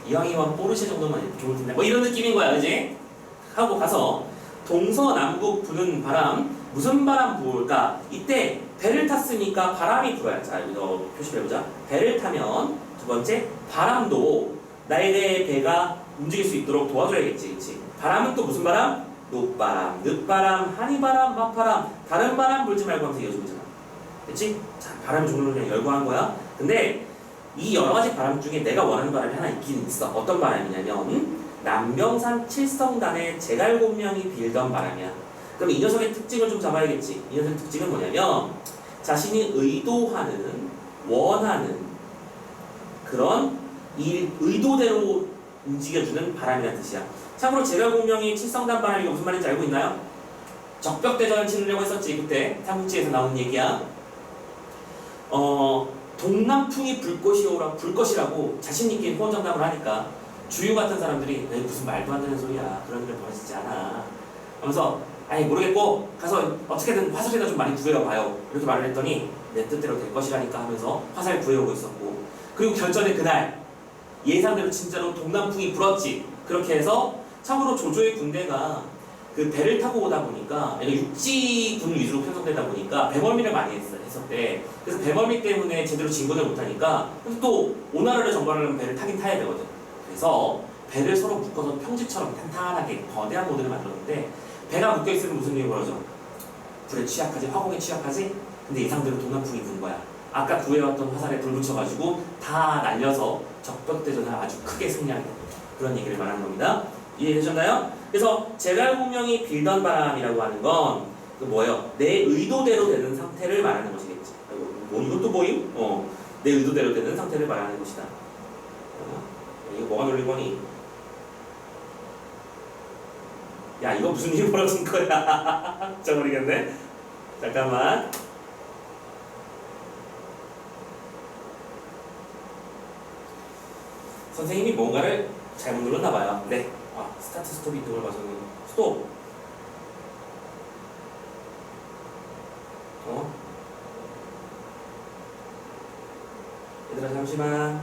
A: 이왕이면 포르쉐 정도만 좋을 텐데. 뭐 이런 느낌인 거야, 그지? 하고 가서 동서남북 부는 바람, 무슨 바람 부을까? 이때 배를 탔으니까 바람이 불어야. 자, 여기서 표시를 해보자. 배를 타면 두 번째, 바람도 나의 배가 움직일 수 있도록 도와줘야겠지, 그치? 바람은 또 무슨 바람? 높바람, 늦바람, 한이바람, 막바람, 다른 바람 불지 말고 하면서 이어지고 있잖아. 그치? 자, 바람의 종류를 그냥 열거한 거야. 근데 이 여러 가지 바람 중에 내가 원하는 바람이 하나 있긴 있어. 어떤 바람이냐면 남병산 칠성단의 제갈공명이 빌던 바람이야. 그럼 이 녀석의 특징을 좀 잡아야겠지. 이 녀석의 특징은 뭐냐면 자신이 의도하는, 원하는 그런 의도대로 움직여주는 바람이라는 뜻이야. 참고로 제갈공명이 칠성단 바람이 무슨 말인지 알고 있나요? 적벽대전을 치르려고 했었지. 그때 삼국지에서 나오는 얘기야. 동남풍이 불것이라고 자신있게 호언장담을 하니까 주유 같은 사람들이 무슨 말도 안 되는 소리야. 그런 일은 벌어지지 않아. 하면서 모르겠고 가서 어떻게든 화살이나 좀 많이 구해와봐요. 이렇게 말을 했더니 내 뜻대로 될 것이라니까 하면서 화살 구해오고 있었고, 그리고 결전의 그날 예상대로 진짜로 동남풍이 불었지. 그렇게 해서 참고로 조조의 군대가 그 배를 타고 오다 보니까 육지군 위주로 편성되다 보니까 배멀미를 많이 했었대. 그래서 배멀미 때문에 제대로 진군을 못하니까 또 오나라를 정벌하려면 배를 타긴 타야 되거든. 그래서 배를 서로 묶어서 평지처럼 탄탄하게 거대한 모델을 만들었는데, 배가 묶여있으면 무슨 일이 벌어져? 불에 취약하지, 화공에 취약하지? 근데 예상대로 동남풍이 부는 거야. 아까 구해왔던 화살에 불 붙여가지고 다 날려서 적벽대전을 아주 크게 승리하게 된 그런 얘기를 말하는 겁니다. 이해되셨나요? 그래서 제갈공명이 빌던 바람이라고 하는 건 그 뭐예요? 내 의도대로 되는 상태를 말하는 것이겠지. 뭐 이것도 보임? 내 의도대로 되는 상태를 말하는 것이다. 이거 뭐가 놀린 거니? 야, 이거 무슨 일이 벌어진 거야? 진짜 모르겠네. 잠깐만. 선생님이 뭔가를 잘못 눌렀나 봐요. 네. 스타트 스톱이 있는 걸 봐서 스톱. 얘들아 잠시만.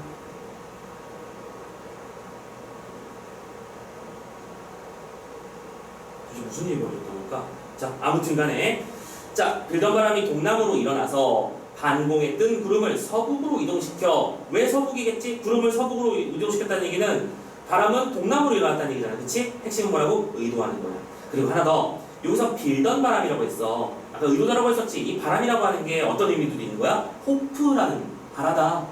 A: 도대체 무슨 일이 벌어졌던 걸까? 자, 아무튼 간에 자, 빌던 바람이 동남으로 일어나서 반공에 뜬 구름을 서북으로 이동시켜. 왜 서북이겠지? 구름을 서북으로 이동시켰다는 얘기는 바람은 동남으로 일어났다는 얘기잖아. 그치? 핵심은 뭐라고? 의도하는 거야. 그리고 하나 더. 여기서 빌던 바람이라고 했어. 아까 의도다라고 했었지. 이 바람이라고 하는 게 어떤 의미도 있는 거야? 호프라는, 바라다.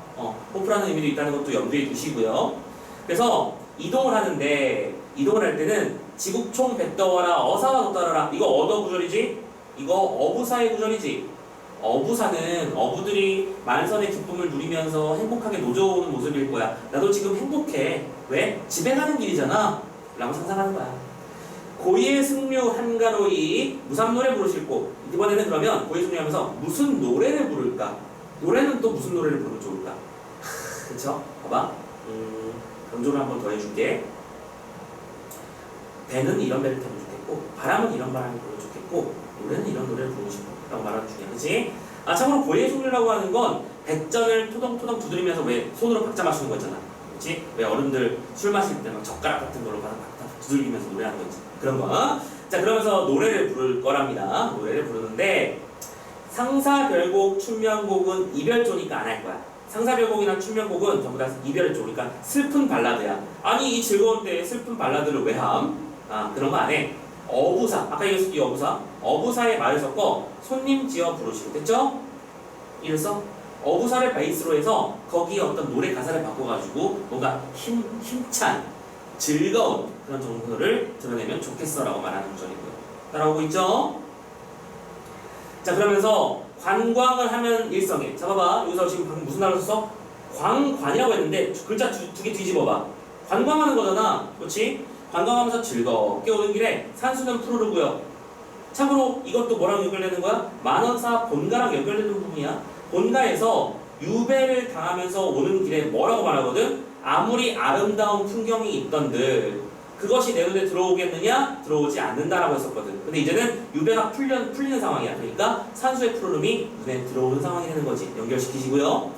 A: 호프라는 의미도 있다는 것도 염두에 두시고요. 그래서 이동을 하는데, 이동을 할 때는 지국총 백더와라 어사와 돋달아라. 이거 어더 구절이지? 이거 어부사의 구절이지. 어부사는 어부들이 만선의 기쁨을 누리면서 행복하게 노져오는 모습일 거야. 나도 지금 행복해. 왜? 집에 가는 길이잖아. 라고 상상하는 거야. 고이의 승류 한가로이 무삼노래 부르실 곳. 이번에는 그러면 고이 승류하면서 무슨 노래를 부를까? 노래는 또 무슨 노래를 부르면 좋을까? 그쵸? 봐봐. 강조를 한 번 더 해줄게. 배는 이런 배를 타면 좋겠고, 바람은 이런 바람을 불면 좋겠고, 노래는 이런 노래를 부르고 싶어 라고 말하는 중이야. 그치? 참고로 고의 승류라고 하는 건 배전을 토덩토덩 두드리면서 왜 손으로 박자 맞추는 거 있잖아. 그치? 왜 어른들 술 마실 때 막 젓가락 같은 걸로 박자 두들기면서 노래하는 거 있지. 그런 거. 자, 그러면서 노래를 부를 거랍니다. 노래를 부르는데 상사별곡, 춘명곡은 이별조니까 안 할 거야. 상사별곡이나 춘명곡은 전부 다 이별조, 그러니까 슬픈 발라드야. 아니 이 즐거운 때에 슬픈 발라드를 왜 함? 그런 거 안 해. 어부사, 아까 얘기했을 때 어부사, 어부사의 말을 섞어 손님 지어 부르시고, 됐죠? 이랬어? 어부사를 베이스로 해서 거기에 어떤 노래 가사를 바꿔가지고 뭔가 힘찬, 즐거운 그런 정서를 드러내면 좋겠어 라고 말하는 구절이고요. 따라오고 있죠? 자, 그러면서 관광을 하면 일성에. 자, 봐봐. 여기서 지금 방금 무슨 단어를 썼어? 광관이라고 했는데 글자 두 개 뒤집어봐. 관광하는 거잖아. 그렇지? 관광하면서 즐겁게 오는 길에 산수는 푸르르고요. 참고로 이것도 뭐랑 연결되는 거야? 만원사 본가랑 연결되는 부분이야. 본가에서 유배를 당하면서 오는 길에 뭐라고 말하거든? 아무리 아름다운 풍경이 있던들 그것이 내 눈에 들어오겠느냐? 들어오지 않는다라고 했었거든. 근데 이제는 유배가 풀리는 상황이야. 그러니까 산수의 푸르름이 눈에 들어오는 상황이 되는 거지. 연결시키시고요.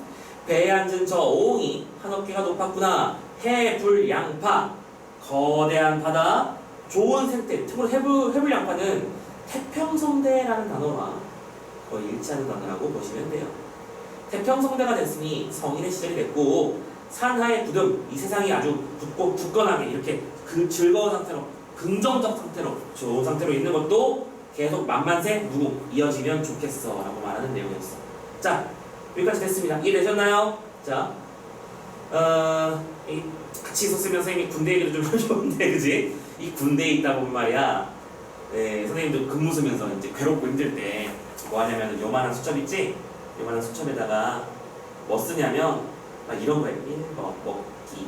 A: 배에 앉은 저 오옹이 한어깨가 높았구나. 해, 불, 양파 거대한 바다, 좋은 생태. 참고로 해불 양파는 태평성대라는 단어와 거의 일치하는 단어라고 보시면 돼요. 태평성대가 됐으니 성인의 시절이 됐고 산하의 굳음, 이 세상이 아주 굳건하게 이렇게 그 즐거운 상태로, 긍정적 상태로, 좋은 상태로 있는 것도 계속 만만세 무궁 이어지면 좋겠어 라고 말하는 내용이었어. 자, 여기까지 됐습니다. 이해되셨나요? 자, 같이 있었으면 선생님이 군대 얘기도 좀 해줬는데, 그지? 이 군대에 있다 보면 말이야, 선생님도 근무 쓰면서 이제 괴롭고 힘들 때 뭐 하냐면 요만한 수첩 있지? 요만한 수첩에다가 뭐 쓰냐면 막 이런 거예요. 1번 먹기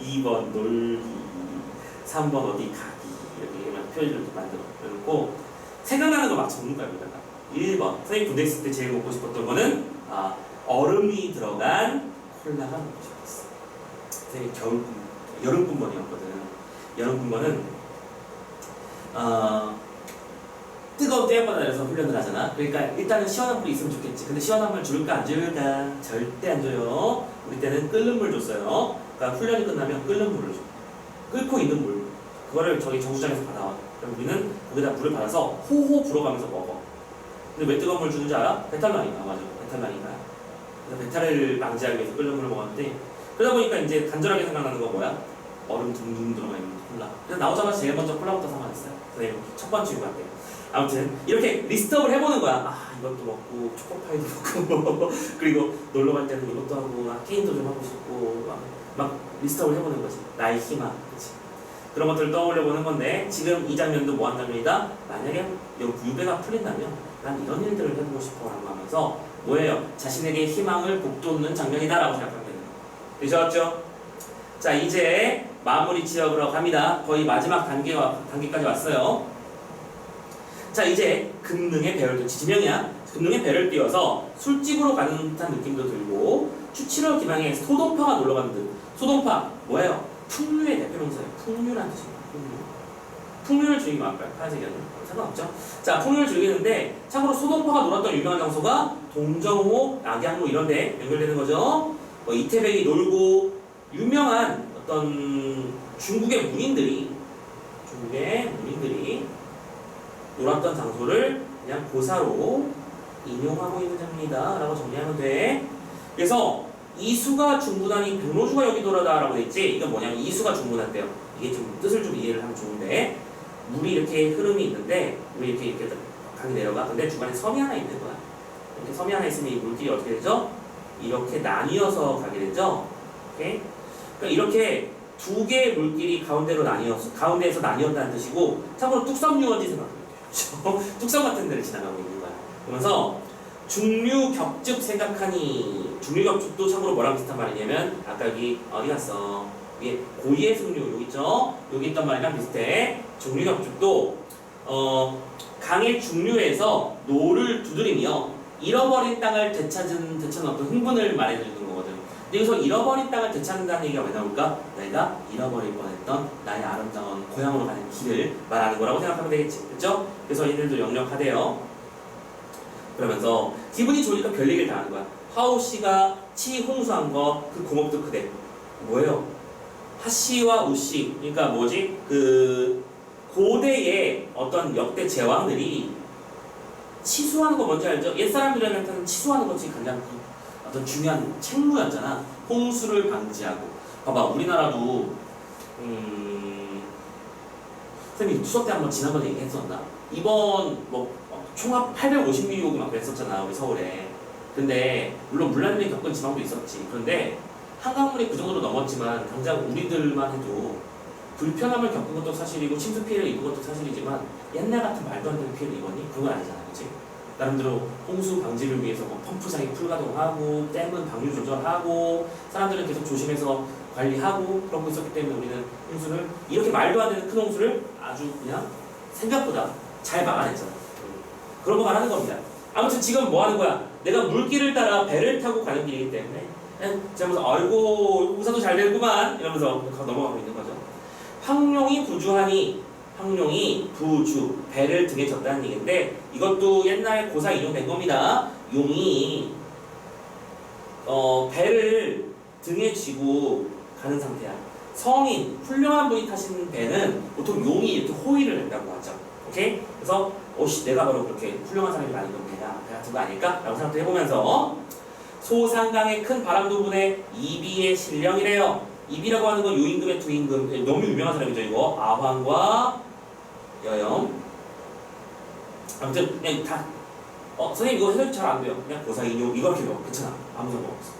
A: 2번 놀기 3번 어디 가기 이렇게 표현을 만들어 놓고 생각나는 거 막 적는 거야. 여기다가 1번 선생님 군대 있을 때 제일 먹고 싶었던 거는 얼음이 들어간 콜라가 먹고 싶었어. 선생님 여름 군번이었거든. 여름 군번은 뜨거운 떼어바다에서 훈련을 하잖아. 그러니까 일단은 시원한 물이 있으면 좋겠지. 근데 시원한 물 줄까 안 줄까? 절대 안 줘요. 우리 때는 끓는 물 줬어요. 그러니까 훈련이 끝나면 끓는 물을 줘. 끓고 있는 물. 그거를 저기 정수장에서 받아와. 그럼 우리는 거기다 물을 받아서 호호 불어가면서 먹어. 근데 왜 뜨거운 물 주는지 알아? 배탈나니까. 맞아. 배탈나니까. 그래서 배탈을 방지하기 위해서 끓는 물을 먹었는데 그러다 보니까 이제 간절하게 생각나는 거 뭐야? 얼음 둥둥 들어가 있는 콜라. 그래서 나오자마자 제일 먼저 콜라부터 사망했어요. 선생님 첫 번째 유학 때. 아무튼 이렇게 리스트업을 해보는 거야. 이것도 먹고 초코파이도 먹고 그리고 놀러 갈 때는 이것도 하고 게임도 좀 하고 싶고 막 리스트업을 해보는 거지. 나의 희망, 그치? 그런 것들을 떠올려 보는 건데 지금 이 장면도 뭐 한 장면이다? 만약에 유배가 풀린다면 난 이런 일들을 해보고 싶어 라고 하면서 뭐예요? 자신에게 희망을 북돋는 장면이다 라고 생각하면 되는 거예요. 되셨죠? 자, 이제 마무리 지역으로 갑니다. 거의 마지막 단계까지 왔어요. 자, 이제 금능의 배를 지명이야. 금능의 배를 띄워서 술집으로 가는 듯한 느낌도 들고 추치러 기방에 소동파가 놀러가는 듯. 소동파 뭐예요? 풍류의 대표명사예요. 풍류라는 뜻입니다. 풍류를 즐기면 할까요? 파란색이었나요? 상관없죠? 자, 풍류를 즐기는데 참고로 소동파가 놀았던 유명한 장소가 동정호, 낙양로 이런 데 연결되는 거죠. 이태백이 놀고 유명한 어떤 중국의 문인들이 놀았던 장소를 그냥 고사로 인용하고 있는 장면이다 라고 정리하면 돼. 그래서 이수가 중문하니 백로주가 여기 돌아다 라고 했지. 이건 뭐냐면 이수가 중문한대요. 이게 좀 뜻을 좀 이해를 하면 좋은데 물이 이렇게 흐름이 있는데 물이 이렇게 강이 내려가. 근데 중간에 섬이 하나 있는 거야. 이렇게 섬이 하나 있으면 이 물길이 어떻게 되죠? 이렇게 나뉘어서 가게 되죠. 오케이? 그러니까 이렇게 두 개의 물길이 가운데에서 나뉘었다는 뜻이고, 참고로 뚝섬유원지 생각하면 돼요. 뚝섬 같은 데를 지나가고 있는 거야. 그러면서 중류격즙 생각하니, 중류격즙도 참고로 뭐랑 비슷한 말이냐면 아까 여기 어디 갔어? 위에 고리의 승류 여기 있죠? 여기 있던 말이랑 비슷해. 중류격즙도 강의 중류에서 노를 두드리며 잃어버린 땅을 되찾은 어떤 흥분을 말해주는 거거든. 근데 여기서 잃어버린 땅을 되찾는다는 얘기가 왜 나올까? 내가 잃어버릴 뻔했던 나의 아름다운 고향으로 가는 길을 말하는 거라고 생각하면 되겠지. 그렇죠? 그래서 얘들도 역력하대요. 그러면서 기분이 좋으니까 별 얘기를 다 하는 거야. 하오씨가 치 홍수한 거 그 공업도 크대. 뭐예요? 하씨와 우씨, 그러니까 뭐지? 그 고대의 어떤 역대 제왕들이 치수하는 거 뭔지 알죠? 옛사람들한테는 치수하는 것이 가장 어떤 중요한 책무였잖아. 홍수를 방지하고. 봐봐, 우리나라도 선생님이 추석 때 한번 지난번에 얘기했었나? 이번 총합 850mm 막 그랬었잖아, 우리 서울에. 근데 물론 물난리 겪은 지방도 있었지. 그런데 한강물이 그 정도로 넘었지만 당장 우리들만 해도 불편함을 겪은 것도 사실이고 침수 피해를 입은 것도 사실이지만 옛날 같은 말도 안 되는 피해를 입었니? 그런 건 아니잖아, 그치? 나름대로 홍수 방지를 위해서 펌프장이 풀가동하고 댐은 방류 조절하고 사람들은 계속 조심해서 관리하고 그런 거 있었기 때문에 우리는 홍수를 이렇게 말도 안 되는 큰 홍수를 아주 그냥 생각보다 잘 막아냈잖아. 그런 거 말하는 겁니다. 아무튼 지금 뭐 하는 거야? 내가 물길을 따라 배를 타고 가는 길이기 때문에 그냥 제가 아이고 공사도 잘 되구만 이러면서 넘어가고 있는 거죠. 황룡이 부주하니, 황룡이 부주, 배를 등에 졌다는 얘기인데 이것도 옛날 고사 인용된 겁니다. 용이 배를 등에 쥐고 가는 상태야. 성인, 훌륭한 분이 타신 배는 보통 용이 이렇게 호위를 한다고 하죠. 오케이? 그래서 내가 바로 그렇게 훌륭한 사람이 많은 건 배 같은 거 아닐까? 라고 생각도 해보면서 소상강의 큰 바람도 분해 이비의 신령이래요. 이비라고 하는 건 요임금의 두임금, 너무 유명한 사람이죠. 이거 아황과 여염. 아무튼 그냥 다 선생님 이거 해석이 잘 안 돼요. 그냥 고사인용 이거 이렇게 넣어. 괜찮아. 아무 상관없어.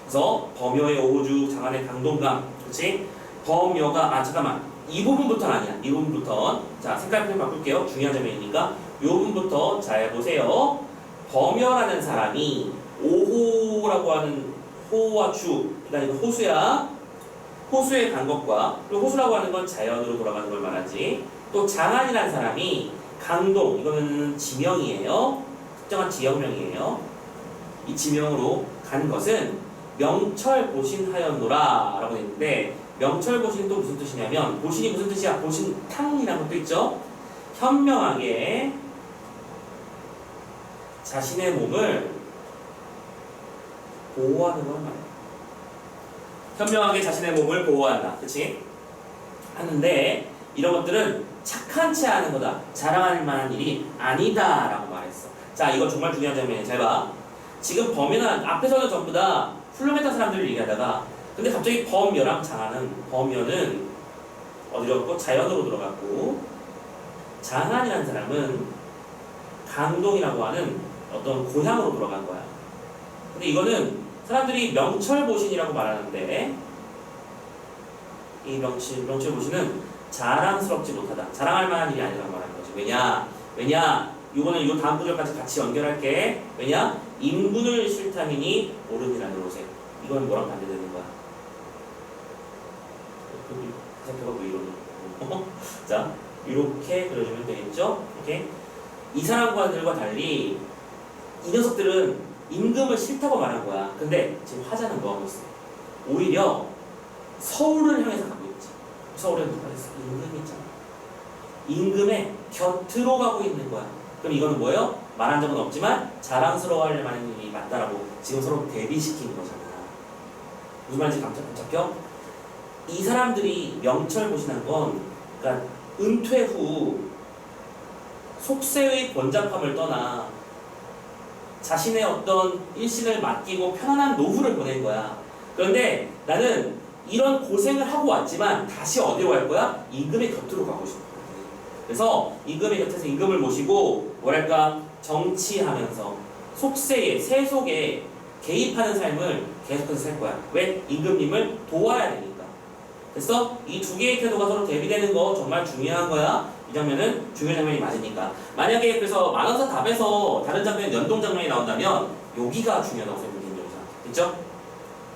A: 그래서 범여의 오호주, 장안의 강동강, 그렇지? 범여가 잠깐만 이 부분부터는 아니야. 이 부분부터 자 색깔 좀 바꿀게요. 중요한 장면이니까 이 부분부터 잘 보세요. 범여라는 사람이 오호라고 하는 호와 주, 그러니까 이거 호수야. 호수에 간 것과 그리고 호수라고 하는 건 자연으로 돌아가는 걸 말하지. 또 장안이라는 사람이 강동, 이거는 지명이에요. 특정한 지역명이에요. 이 지명으로 간 것은 명철보신하였노라 라고 했는데 명철보신은 또 무슨 뜻이냐면 보신이 무슨 뜻이야? 보신탕이라는 것도 있죠. 현명하게 자신의 몸을 보호하는 걸 말이야. 현명하게 자신의 몸을 보호한다. 그치? 하는데 이런 것들은 착한 채 하는 거다. 자랑할 만한 일이 아니다 라고 말했어. 자, 이거 정말 중요한 장면이야. 잘 봐. 지금 범여는 앞에서는 전부 다 훌륭했던 사람들을 얘기하다가 근데 갑자기 범여랑 장안은 범여는 어디로 갔고 자연으로 들어갔고 장안이라는 사람은 강동이라고 하는 어떤 고향으로 돌아간 거야. 근데 이거는 사람들이 명철보신이라고 말하는데 이 명치 보시는 자랑스럽지 못하다. 자랑할 만한 일이 아니라고 말하는 거지. 왜냐? 이거는 요 다음 구절까지 같이 연결할게. 왜냐? 인군을 싫다미니 옳음이라는 로세. 이건 뭐랑 반대되는 거야? 살펴봐 이론이. 자, 이렇게 그려주면 되겠죠? 오케이? 이 사람과들과 달리 이 녀석들은 임금을 싫다고 말한 거야. 근데 지금 화자는 뭐 하고 있어? 오히려 서울을 향해서 가고 있지. 서울에 누가 있어? 임금이 있잖아. 임금의 곁으로 가고 있는 거야. 그럼 이거는 뭐예요? 말한 적은 없지만 자랑스러워할 만한 일이 맞다라고 지금 서로 대비시킨 거잖아. 무슨 말인지 감잡혀 이 사람들이 명철고시한 건 그러니까 은퇴 후 속세의 번잡함을 떠나 자신의 어떤 일신을 맡기고 편안한 노후를 보낸 거야. 그런데 나는 이런 고생을 하고 왔지만 다시 어디로 갈 거야? 임금의 곁으로 가고 싶어. 그래서 임금의 곁에서 임금을 모시고 뭐랄까 정치하면서 속세에 세속에 개입하는 삶을 계속해서 살 거야. 왜? 임금님을 도와야 되니까. 그래서 이 두 개의 태도가 서로 대비되는 거 정말 중요한 거야. 이 장면은 중요한 장면이 맞으니까. 만약에 그래서 만원사 답에서 다른 장면 연동 장면이 나온다면 여기가 중요하다고 생각해요. 됐죠?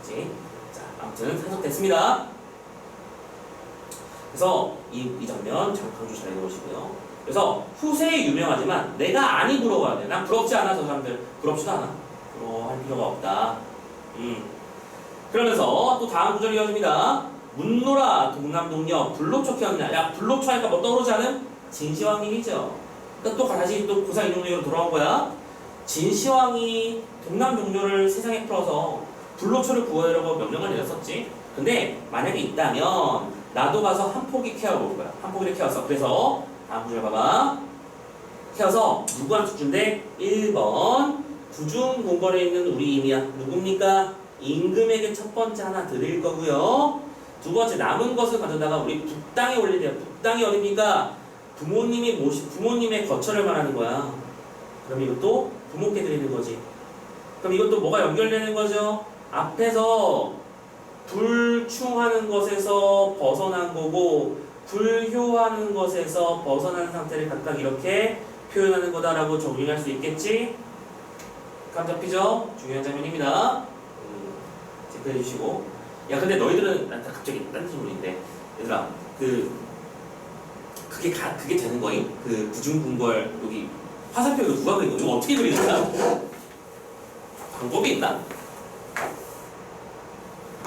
A: 그치? 자, 아무튼 해석됐습니다. 그래서 이 장면 잘 강조 잘 해놓으시고요. 그래서 후세에 유명하지만 내가 아니 부러워야 돼. 난 부럽지 않아. 저 사람들 부럽지도 않아. 부러워할 필요가 없다. 그러면서 또 다음 구절이 이어집니다. 문노라 동남동녀 불로초 키웠냐. 야 불로초 하니까 뭐 떠오르지 않은? 진시황님이죠. 그러니까 또 다시 또 고사 인용으로 돌아온 거야. 진시황이 동남동녀를 세상에 풀어서 불로초를 구하려고 명령을 내렸었지. 근데 만약에 있다면 나도 가서 한 포기 캐어볼 거야. 한 포기를 캐어서. 그래서 다음 구절 봐봐. 캐어서 누구한테 준대? 1번 부중궁궐에 있는 우리 임이야. 누굽니까? 임금에게 첫 번째 하나 드릴 거고요. 두 번째 남은 것을 가져다가 우리 북당에 올리래요. 북당이 어딥니까? 부모님의 거처를 말하는 거야. 그럼 이것도 부모께 드리는 거지. 그럼 이것도 뭐가 연결되는 거죠? 앞에서 불충하는 것에서 벗어난 거고 불효하는 것에서 벗어난 상태를 각각 이렇게 표현하는 거다라고 적용할 수 있겠지? 감 잡히죠? 중요한 장면입니다. 체크해 주시고. 야 근데 너희들은 나 갑자기 딴 질문인데 얘들아 그게 되는 거임? 그 부중궁궐 여기 화살표 이거 누가 그린 거? 이거 어떻게 그리는 거야? 방법이 있나?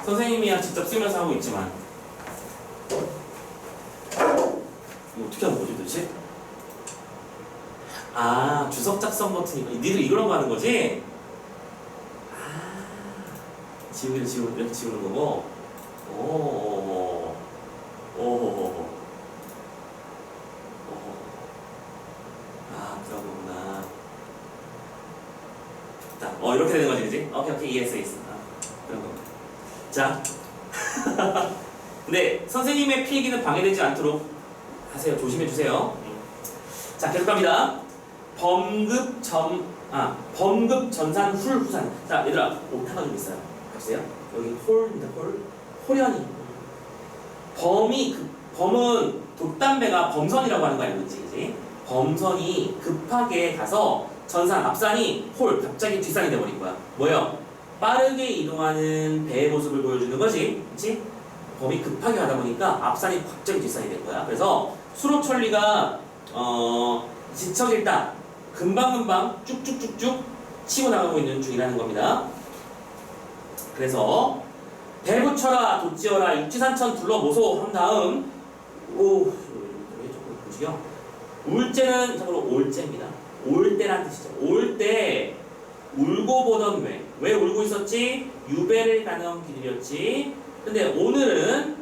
A: 선생님이야 직접 쓰면서 하고 있지만 이거 어떻게 하는 거지 도대체? 아 주석 작성 버튼이 니들 이런 거 하는 거지? 지우기를 이렇게 지우는 거고 그런 거구나. 자, 이렇게 되는 거지 그지? 오케이 이해했어 그런 거. 자 근데 선생님의 필기는 방해되지 않도록 하세요. 조심해 주세요. 자 계속 갑니다. 범급 전산 후산. 자 얘들아 오타가 좀 있어요. 보세요. 여기 홀입니다. 홀연이. 범은 돛담배가 범선이라고 하는 거 알겠지, 그지? 범선이 급하게 가서 전산 앞산이 갑자기 뒷산이 돼버린 거야. 뭐요? 빠르게 이동하는 배의 모습을 보여주는 거지, 그렇지? 범이 급하게 가다 보니까 앞산이 갑자기 뒷산이 된 거야. 그래서 수로천리가 지척일다 금방금방 쭉쭉쭉쭉 치고 나가고 있는 중이라는 겁니다. 그래서 배 붙여라 돛지어라 육지산천 둘러보소 한 다음 움직여. 울제는 참고로 올제입니다. 올때란 뜻이죠. 올때 울고 보던 왜 울고 있었지? 유배를 가는 길이었지. 근데 오늘은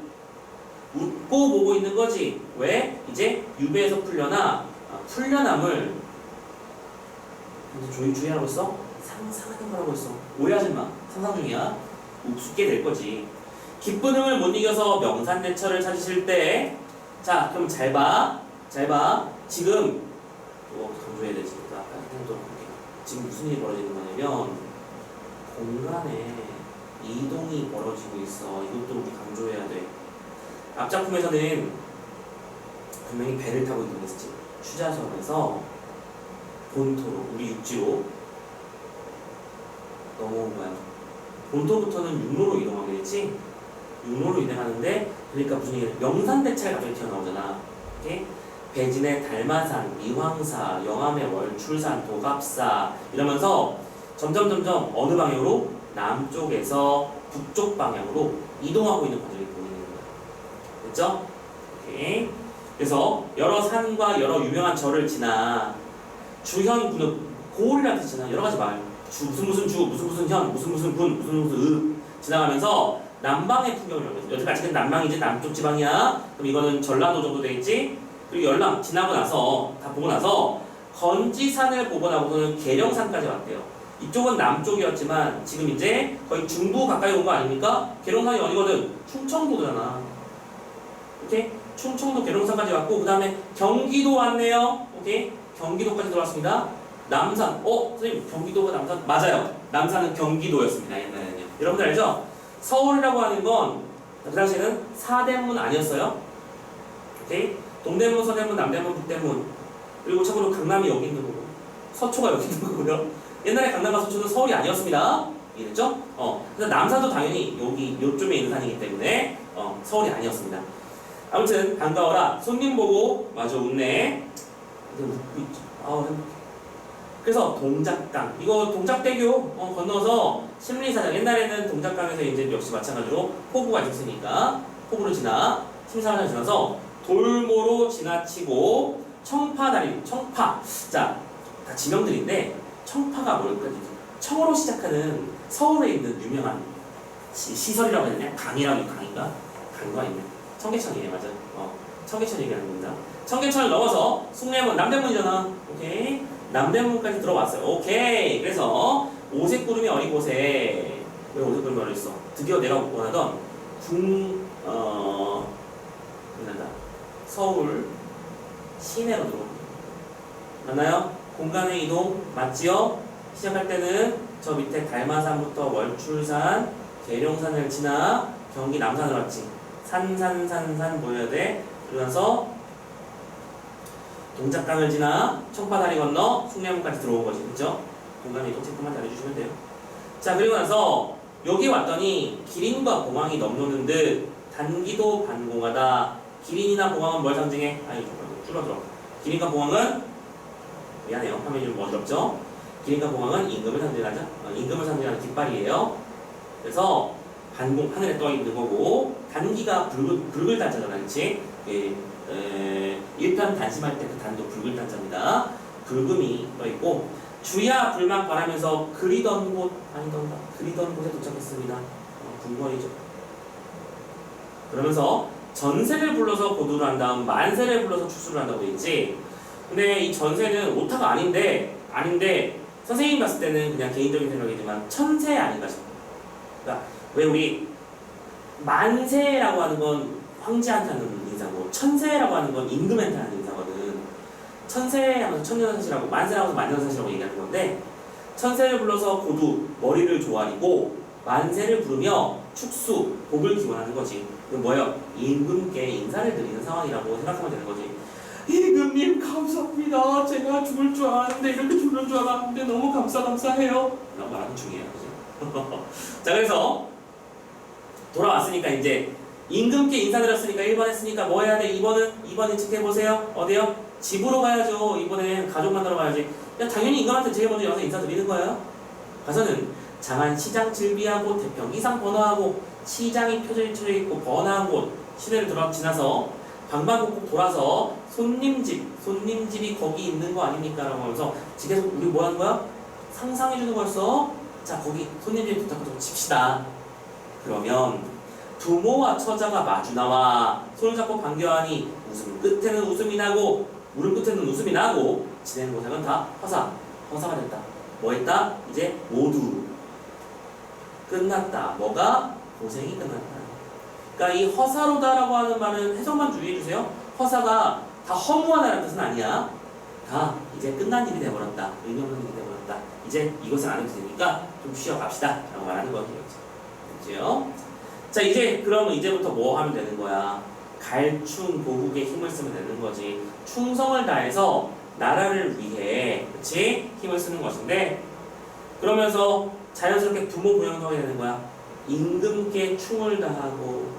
A: 웃고 보고 있는 거지. 왜? 이제 유배에서 풀려남을 주의하라고 했어? 상상하는 거라고 했어. 오해하지 마. 상상 중이야. 우습게 될 거지. 기쁜 흥을 못 이겨서 명산대처를 찾으실 때, 자, 그럼 잘 봐. 지금 강조해야 되지. 지금 무슨 일이 벌어지는 거냐면 공간에 이동이 벌어지고 있어. 이것도 우리 강조해야 돼. 앞작품에서는 분명히 배를 타고 이동했지. 휴자선에서 본토로, 우리 육지로 넘어온 거야. 본토부터는 육로로 이동하게 됐지. 육로로 이동하는데, 그러니까 무슨 얘기야? 명산대차가 갑자기 튀어나오잖아. 이렇게 배진의 달마산, 미황사, 영암의 월출산, 도갑사 이러면서 점점 어느 방향으로? 남쪽에서 북쪽 방향으로 이동하고 있는 과정이 보이는 거야. 됐죠? 오케이. 그래서 여러 산과 여러 유명한 절을 지나 주현군은 고을이라는 뜻이잖아. 여러 가지 말. 무슨 주, 무슨 현, 무슨 군, 무슨 읍 지나가면서 남방의 풍경을 보면서 여태까지는 남방이지 남쪽 지방이야. 그럼 이거는 전라도 정도 되겠지? 그리고 열람 지나고 나서 다 보고 나서 건지산을 보고 나고는 계령산까지 왔대요. 이쪽은 남쪽이었지만 지금 이제 거의 중부 가까이 온 거 아닙니까? 계룡산이 어디거든? 충청도잖아. 오케이? 충청도 계룡산까지 왔고 그 다음에 경기도 왔네요. 오케이? 경기도까지 들어왔습니다. 남산. 선생님 경기도가 남산? 맞아요. 남산은 경기도였습니다. 옛날에는요. 여러분들 알죠? 서울이라고 하는 건 그 당시에는 사대문 아니었어요? 오케이? 동대문, 서대문, 남대문, 북대문. 그리고 참고로 강남이 여기 있는 거고 서초가 여기 있는 거고요. 옛날에 강남과 서초는 서울이 아니었습니다. 이해됐죠? 그래서 남산도 당연히 여기 요쯤에 있는 산이기 때문에 서울이 아니었습니다. 아무튼 반가워라. 손님 보고 마저 웃네. 웃고 있죠. 그래서 동작강. 이거 동작대교 건너서 심리사장. 옛날에는 동작강에서 이제 역시 마찬가지로 포구가 있었으니까 포구를 지나 심리사장을 지나서 돌모로 지나치고 청파다리. 청파. 자, 다 지명들인데 청파가 뭘까? 청으로 시작하는 서울에 있는 유명한 시설이라고 해야 되냐? 강이인가? 강과 있는 청계천이에요, 맞아. 청계천 얘기하는 겁니다. 청계천을 넘어서 숭례문, 남대문이잖아. 오케이. 남대문까지 들어왔어요. 오케이. 그래서 오색구름이 어린 곳에 왜 오색구름이 어디 있어? 드디어 내가 원하던 서울 시내로 들어옵니다. 맞나요? 공간의 이동 맞지요? 시작할 때는 저 밑에 달마산부터 월출산, 계룡산을 지나 경기 남산을 왔지. 산 보여야 돼. 그러면서 동작강을 지나 청파다리 건너 숭례문까지 들어온 거지. 그죠? 공간의 이동 체크만 잘해주시면 돼요. 자, 그리고 나서 여기 왔더니 기린과 봉황이 넘노는 듯 단기도 반공하다. 기린이나 봉황은 뭘 상징해? 줄어들어. 기린과 봉황은 미안해요. 화면이 좀 어지럽죠? 기린과 봉황은 임금을 상징하죠. 임금을 상징하는 깃발이에요. 그래서 반공 하늘에 떠 있는 거고 단기가 붉을 단자잖아, 그렇지? 일편 단심할 때 그 단도 붉을 단자입니다. 붉음이 떠 있고 주야 불막 바라면서 그리던 곳 아니던가 그리던 곳에 도착했습니다. 궁궐이죠. 그러면서 전세를 불러서 고두를 한 다음 만세를 불러서 축수를 한다고 돼 있지. 근데 이 전세는 오타가 아닌데 선생님 봤을 때는 그냥 개인적인 생각이지만 천세 아닌가 싶어요. 그러니까 왜 우리 만세라고 하는 건 황제한테 하는 인사고 천세라고 하는 건 임금한테 하는 인사거든. 천세 하면서 천년사시라고 만세라고 해서 만년사시라고 얘기하는 건데 천세를 불러서 고두 머리를 조아리고 만세를 부르며 축수 복을 기원하는 거지. 그럼 뭐예요? 임금께 인사를 드리는 상황이라고 생각하면 되는 거지. 임금님 감사합니다. 제가 죽을 줄 알았는데 이렇게 죽을 줄 알았는데 너무 감사해요. 라고 말하는 중이에요. 자, 그래서 돌아왔으니까 이제 임금께 인사드렸으니까 1번 했으니까 뭐 해야 돼? 2번 인측해보세요. 어디요? 집으로 가야죠. 이번엔 가족 만나러 가야지. 당연히 임금한테 제일 먼저 여기서 인사드리는 거예요. 가서는 장안 시장 즐비하고 태평 이상 번화하고 시장이 펴져 있고 번화한 곳 시내를 지나서 방방곡곡 돌아서 손님집이 거기 있는 거 아닙니까? 라고 하면서 집에서 우리 뭐 하는 거야? 상상해주는 거였어. 자, 거기 손님집 도착해서 칩시다. 그러면 부모와 처자가 마주 나와 손을 잡고 반겨하니 웃음 끝에는 웃음이 나고 울음 끝에는 웃음이 나고 지내는 고생은 다 허사가 됐다. 뭐 했다? 이제 모두 끝났다. 뭐가? 고생이 끝났다. 그러니까 이 허사로다라고 하는 말은 해석만 주의해주세요. 허사가 다 허무하다는 뜻은 아니야. 다 이제 끝난 일이 돼버렸다. 의미 없는 일이 돼버렸다. 이제 이것을 안 해도 되니까 좀 쉬어갑시다. 라고 말하는 거죠. 그렇죠? 자, 그러면 이제부터 뭐 하면 되는 거야? 갈충 보국에 힘을 쓰면 되는 거지. 충성을 다해서 나라를 위해 그치? 힘을 쓰는 것인데 그러면서 자연스럽게 부모 보양도 하게 되는 거야. 임금께 충을 다하고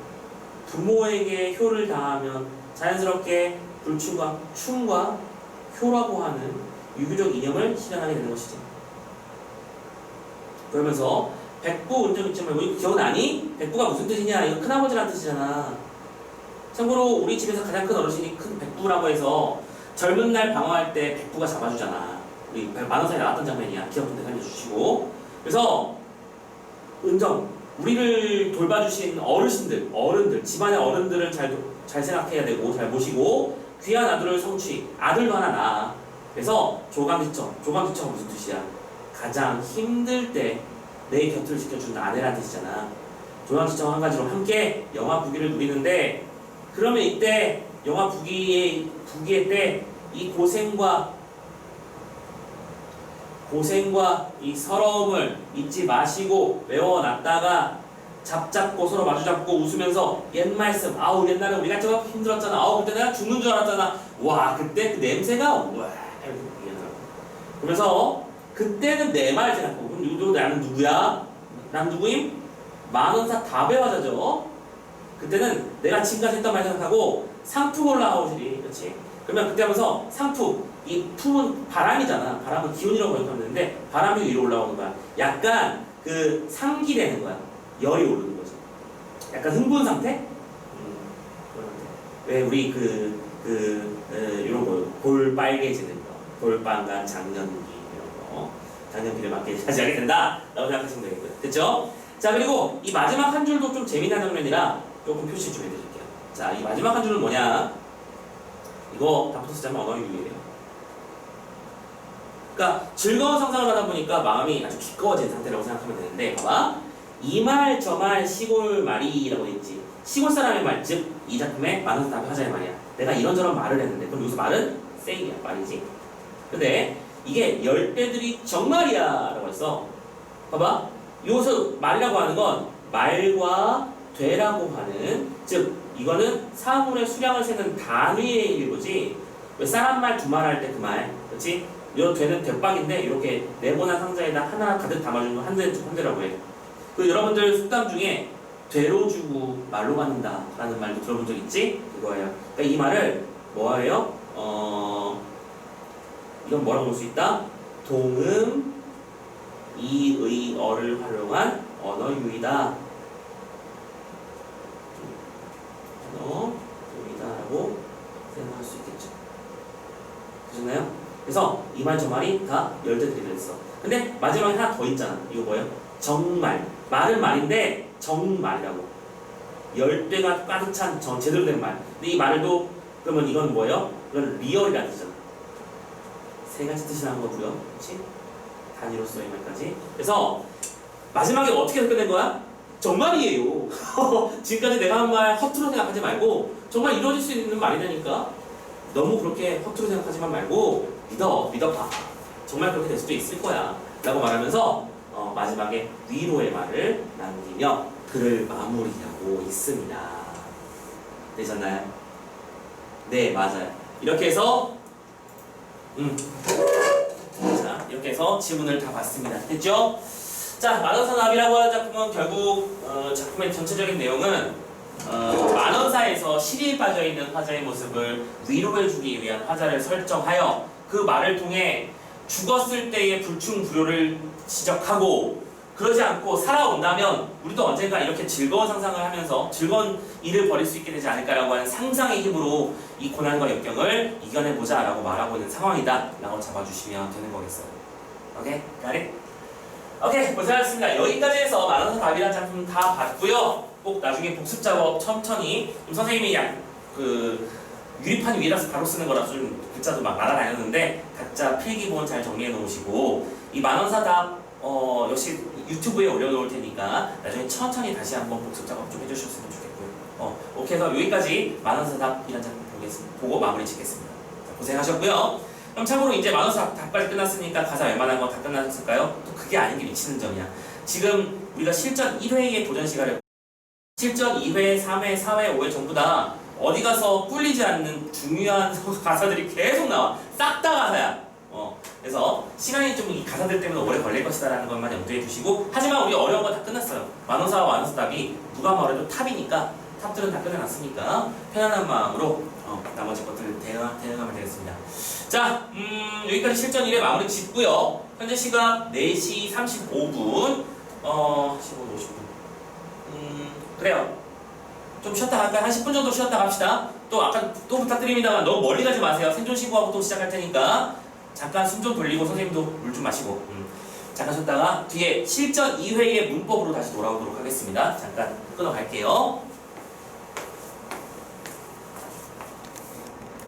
A: 부모에게 효를 다하면 자연스럽게 불충과 충과 효라고 하는 유교적 이념을 실현하게 되는 것이지. 그러면서 백부 운전 잊지 말고 이거 기억나니? 백부가 무슨 뜻이냐? 이거 큰아버지라는 뜻이잖아. 참고로 우리 집에서 가장 큰 어르신이 큰 백부라고 해서 젊은 날 방어할 때 백부가 잡아주잖아. 우리 만원사에 나왔던 장면이야. 기억 좀 살려주시고. 그래서 은정, 우리를 돌봐주신 어른들, 집안의 어른들을 잘 생각해야 되고 잘 모시고 귀한 아들을 성취, 아들도 하나 낳아. 그래서 조감지처가 무슨 뜻이야? 가장 힘들 때 내 곁을 지켜주는 아내라는 뜻이잖아. 조감지처 한 가지로 함께 영화 부귀를 누리는데 그러면 이때 영화 부귀의 때 이 고생과 이 서러움을 잊지 마시고 외워놨다가 잡잡고 서로 마주잡고 웃으면서 옛 말씀 아우 옛날에 우리가 좀 힘들었잖아 아우 그때 내가 죽는 줄 알았잖아 와 그때 그 냄새가 와 그러면서 그때는 내 말 생각하고 그럼 누구 나는 누구야? 난 누구임? 만원사 다배화자죠. 그때는 내가 지금까지 했던 말 생각하고 상품 올라오시리 그렇지? 그러면 그때 하면서 상품 이 품은 바람이잖아. 바람은 기운이라고 번역하면 되는데 바람이 위로 올라오는 거야. 약간 그 상기되는 거야. 열이 오르는 거지. 약간 흥분 상태? 왜 우리 이런 거 볼 빨개지는 거, 볼빨간 장년기 이런 거, 장년기를 맞이하게 된다라고 생각하시면 되겠고요. 됐죠? 자 그리고 이 마지막 한 줄도 좀 재미난 장면이라 조금 표시 좀 해드릴게요. 자 이 마지막 한 줄은 뭐냐? 이거 다부터 쓰자면 언어 유희예요. 그러니까 즐거운 상상을 하다 보니까 마음이 아주 기꺼워진 상태라고 생각하면 되는데 봐봐 이 말 저 말 시골 말이라고 했지 시골 사람의 말 즉 이 작품의 만원사 답의 화자의 말이야 내가 이런저런 말을 했는데 그럼 여기서 말은 say야 말이지 근데 이게 열대들이 정말이야 라고 했어 봐봐 여기서 말이라고 하는 건 말과 되라고 하는 즉 이거는 사물의 수량을 세는 단위의 일부지 왜 사람 말 두 말 할 때 그 말 그렇지? 요 되는 대빵인데 이렇게 네모난 상자에다 하나 가득 담아주는 건 한 대라고 해. 그 여러분들 속담 중에 되로 주고 말로 받는다 라는 말도 들어본 적 있지? 그거예요. 그러니까 이 말을 뭐예요? 이건 뭐라고 볼 수 있다? 동음 이의어를 활용한 언어유희다. 언어유희다라고 생각할 수 있겠죠. 되셨나요? 그래서 이 말 저 말이 다 열대들이 됐어. 근데 마지막에 하나 더 있잖아. 이거 뭐예요? 정말. 말은 말인데 정말이라고. 열대가 가득 찬 제대로 된 말. 근데 이 말도 그러면 이건 뭐예요? 이건 리얼이라는 뜻이잖아. 세 가지 뜻이 나는 거고요. 그렇지? 단위로서 이 말까지. 그래서 마지막에 어떻게 끝낸 거야? 정말이에요. 지금까지 내가 한 말 허투루 생각하지 말고 정말 이루어질 수 있는 말이라니까. 너무 그렇게 허투루 생각하지만 말고 믿어봐. 정말 그렇게 될 수도 있을 거야. 라고 말하면서 마지막에 위로의 말을 남기며 글을 마무리하고 있습니다. 되셨나요? 네, 맞아요. 이렇게 해서 자, 이렇게 해서 지문을 다 봤습니다. 됐죠? 자, 만원사 나비라고 하는 작품은 결국 작품의 전체적인 내용은 만원사에서 실이 빠져있는 화자의 모습을 위로해주기 위한 화자를 설정하여 그 말을 통해 죽었을 때의 불충불효를 지적하고 그러지 않고 살아온다면 우리도 언젠가 이렇게 즐거운 상상을 하면서 즐거운 일을 벌일 수 있게 되지 않을까라고 하는 상상의 힘으로 이 고난과 역경을 이겨내보자 라고 말하고 있는 상황이다 라고 잡아주시면 되는 거겠어요. 오케이? Got it? 오케이, 고생하셨습니다. 여기까지 해서 만원사 답이라는 작품 다 봤고요. 꼭 나중에 복습 작업 천천히 선생님이 유리판 위에다서 바로 쓰는 거라서 좀 글자도 막 날아다녔는데 각자 필기본 잘 정리해 놓으시고 이 만원사 답 역시 유튜브에 올려놓을 테니까 나중에 천천히 다시 한번 복습 작업 좀 해주셨으면 좋겠고요. 오케이 해서 여기까지 만원사 답이라는 작품 보고 마무리 짓겠습니다. 자, 고생하셨고요. 그럼 참고로 이제 만원사 답까지 끝났으니까 가사 웬만한 거 다 끝났을까요? 또 그게 아닌 게 미치는 점이야. 지금 우리가 실전 1회의 도전 시간을 실전 2회, 3회, 4회, 5회 전부 다 어디 가서 꿀리지 않는 중요한 가사들이 계속 나와. 싹 다 가사야. 그래서 시간이 좀 이 가사들 때문에 오래 걸릴 것이다라는 것만 염두에 두시고, 하지만 우리 어려운 거 다 끝났어요. 만원사와 만원사답이 누가 말해도 탑이니까, 탑들은 다 끝내놨으니까 편안한 마음으로 나머지 것들을 대응하면 되겠습니다. 자, 여기까지 실전 1회 마무리 짓고요. 현재 시각 4시 35분, 15분, 50분. 그래요. 좀 쉬었다 갈까요? 한 10분 정도 쉬었다 갑시다. 또 아까 또 부탁드립니다만 너무 멀리 가지 마세요. 생존 신고하고 또 시작할 테니까 잠깐 숨 좀 돌리고 선생님도 물 좀 마시고 잠깐 쉬었다가 뒤에 실전 2회의 문법으로 다시 돌아오도록 하겠습니다. 잠깐 끊어갈게요.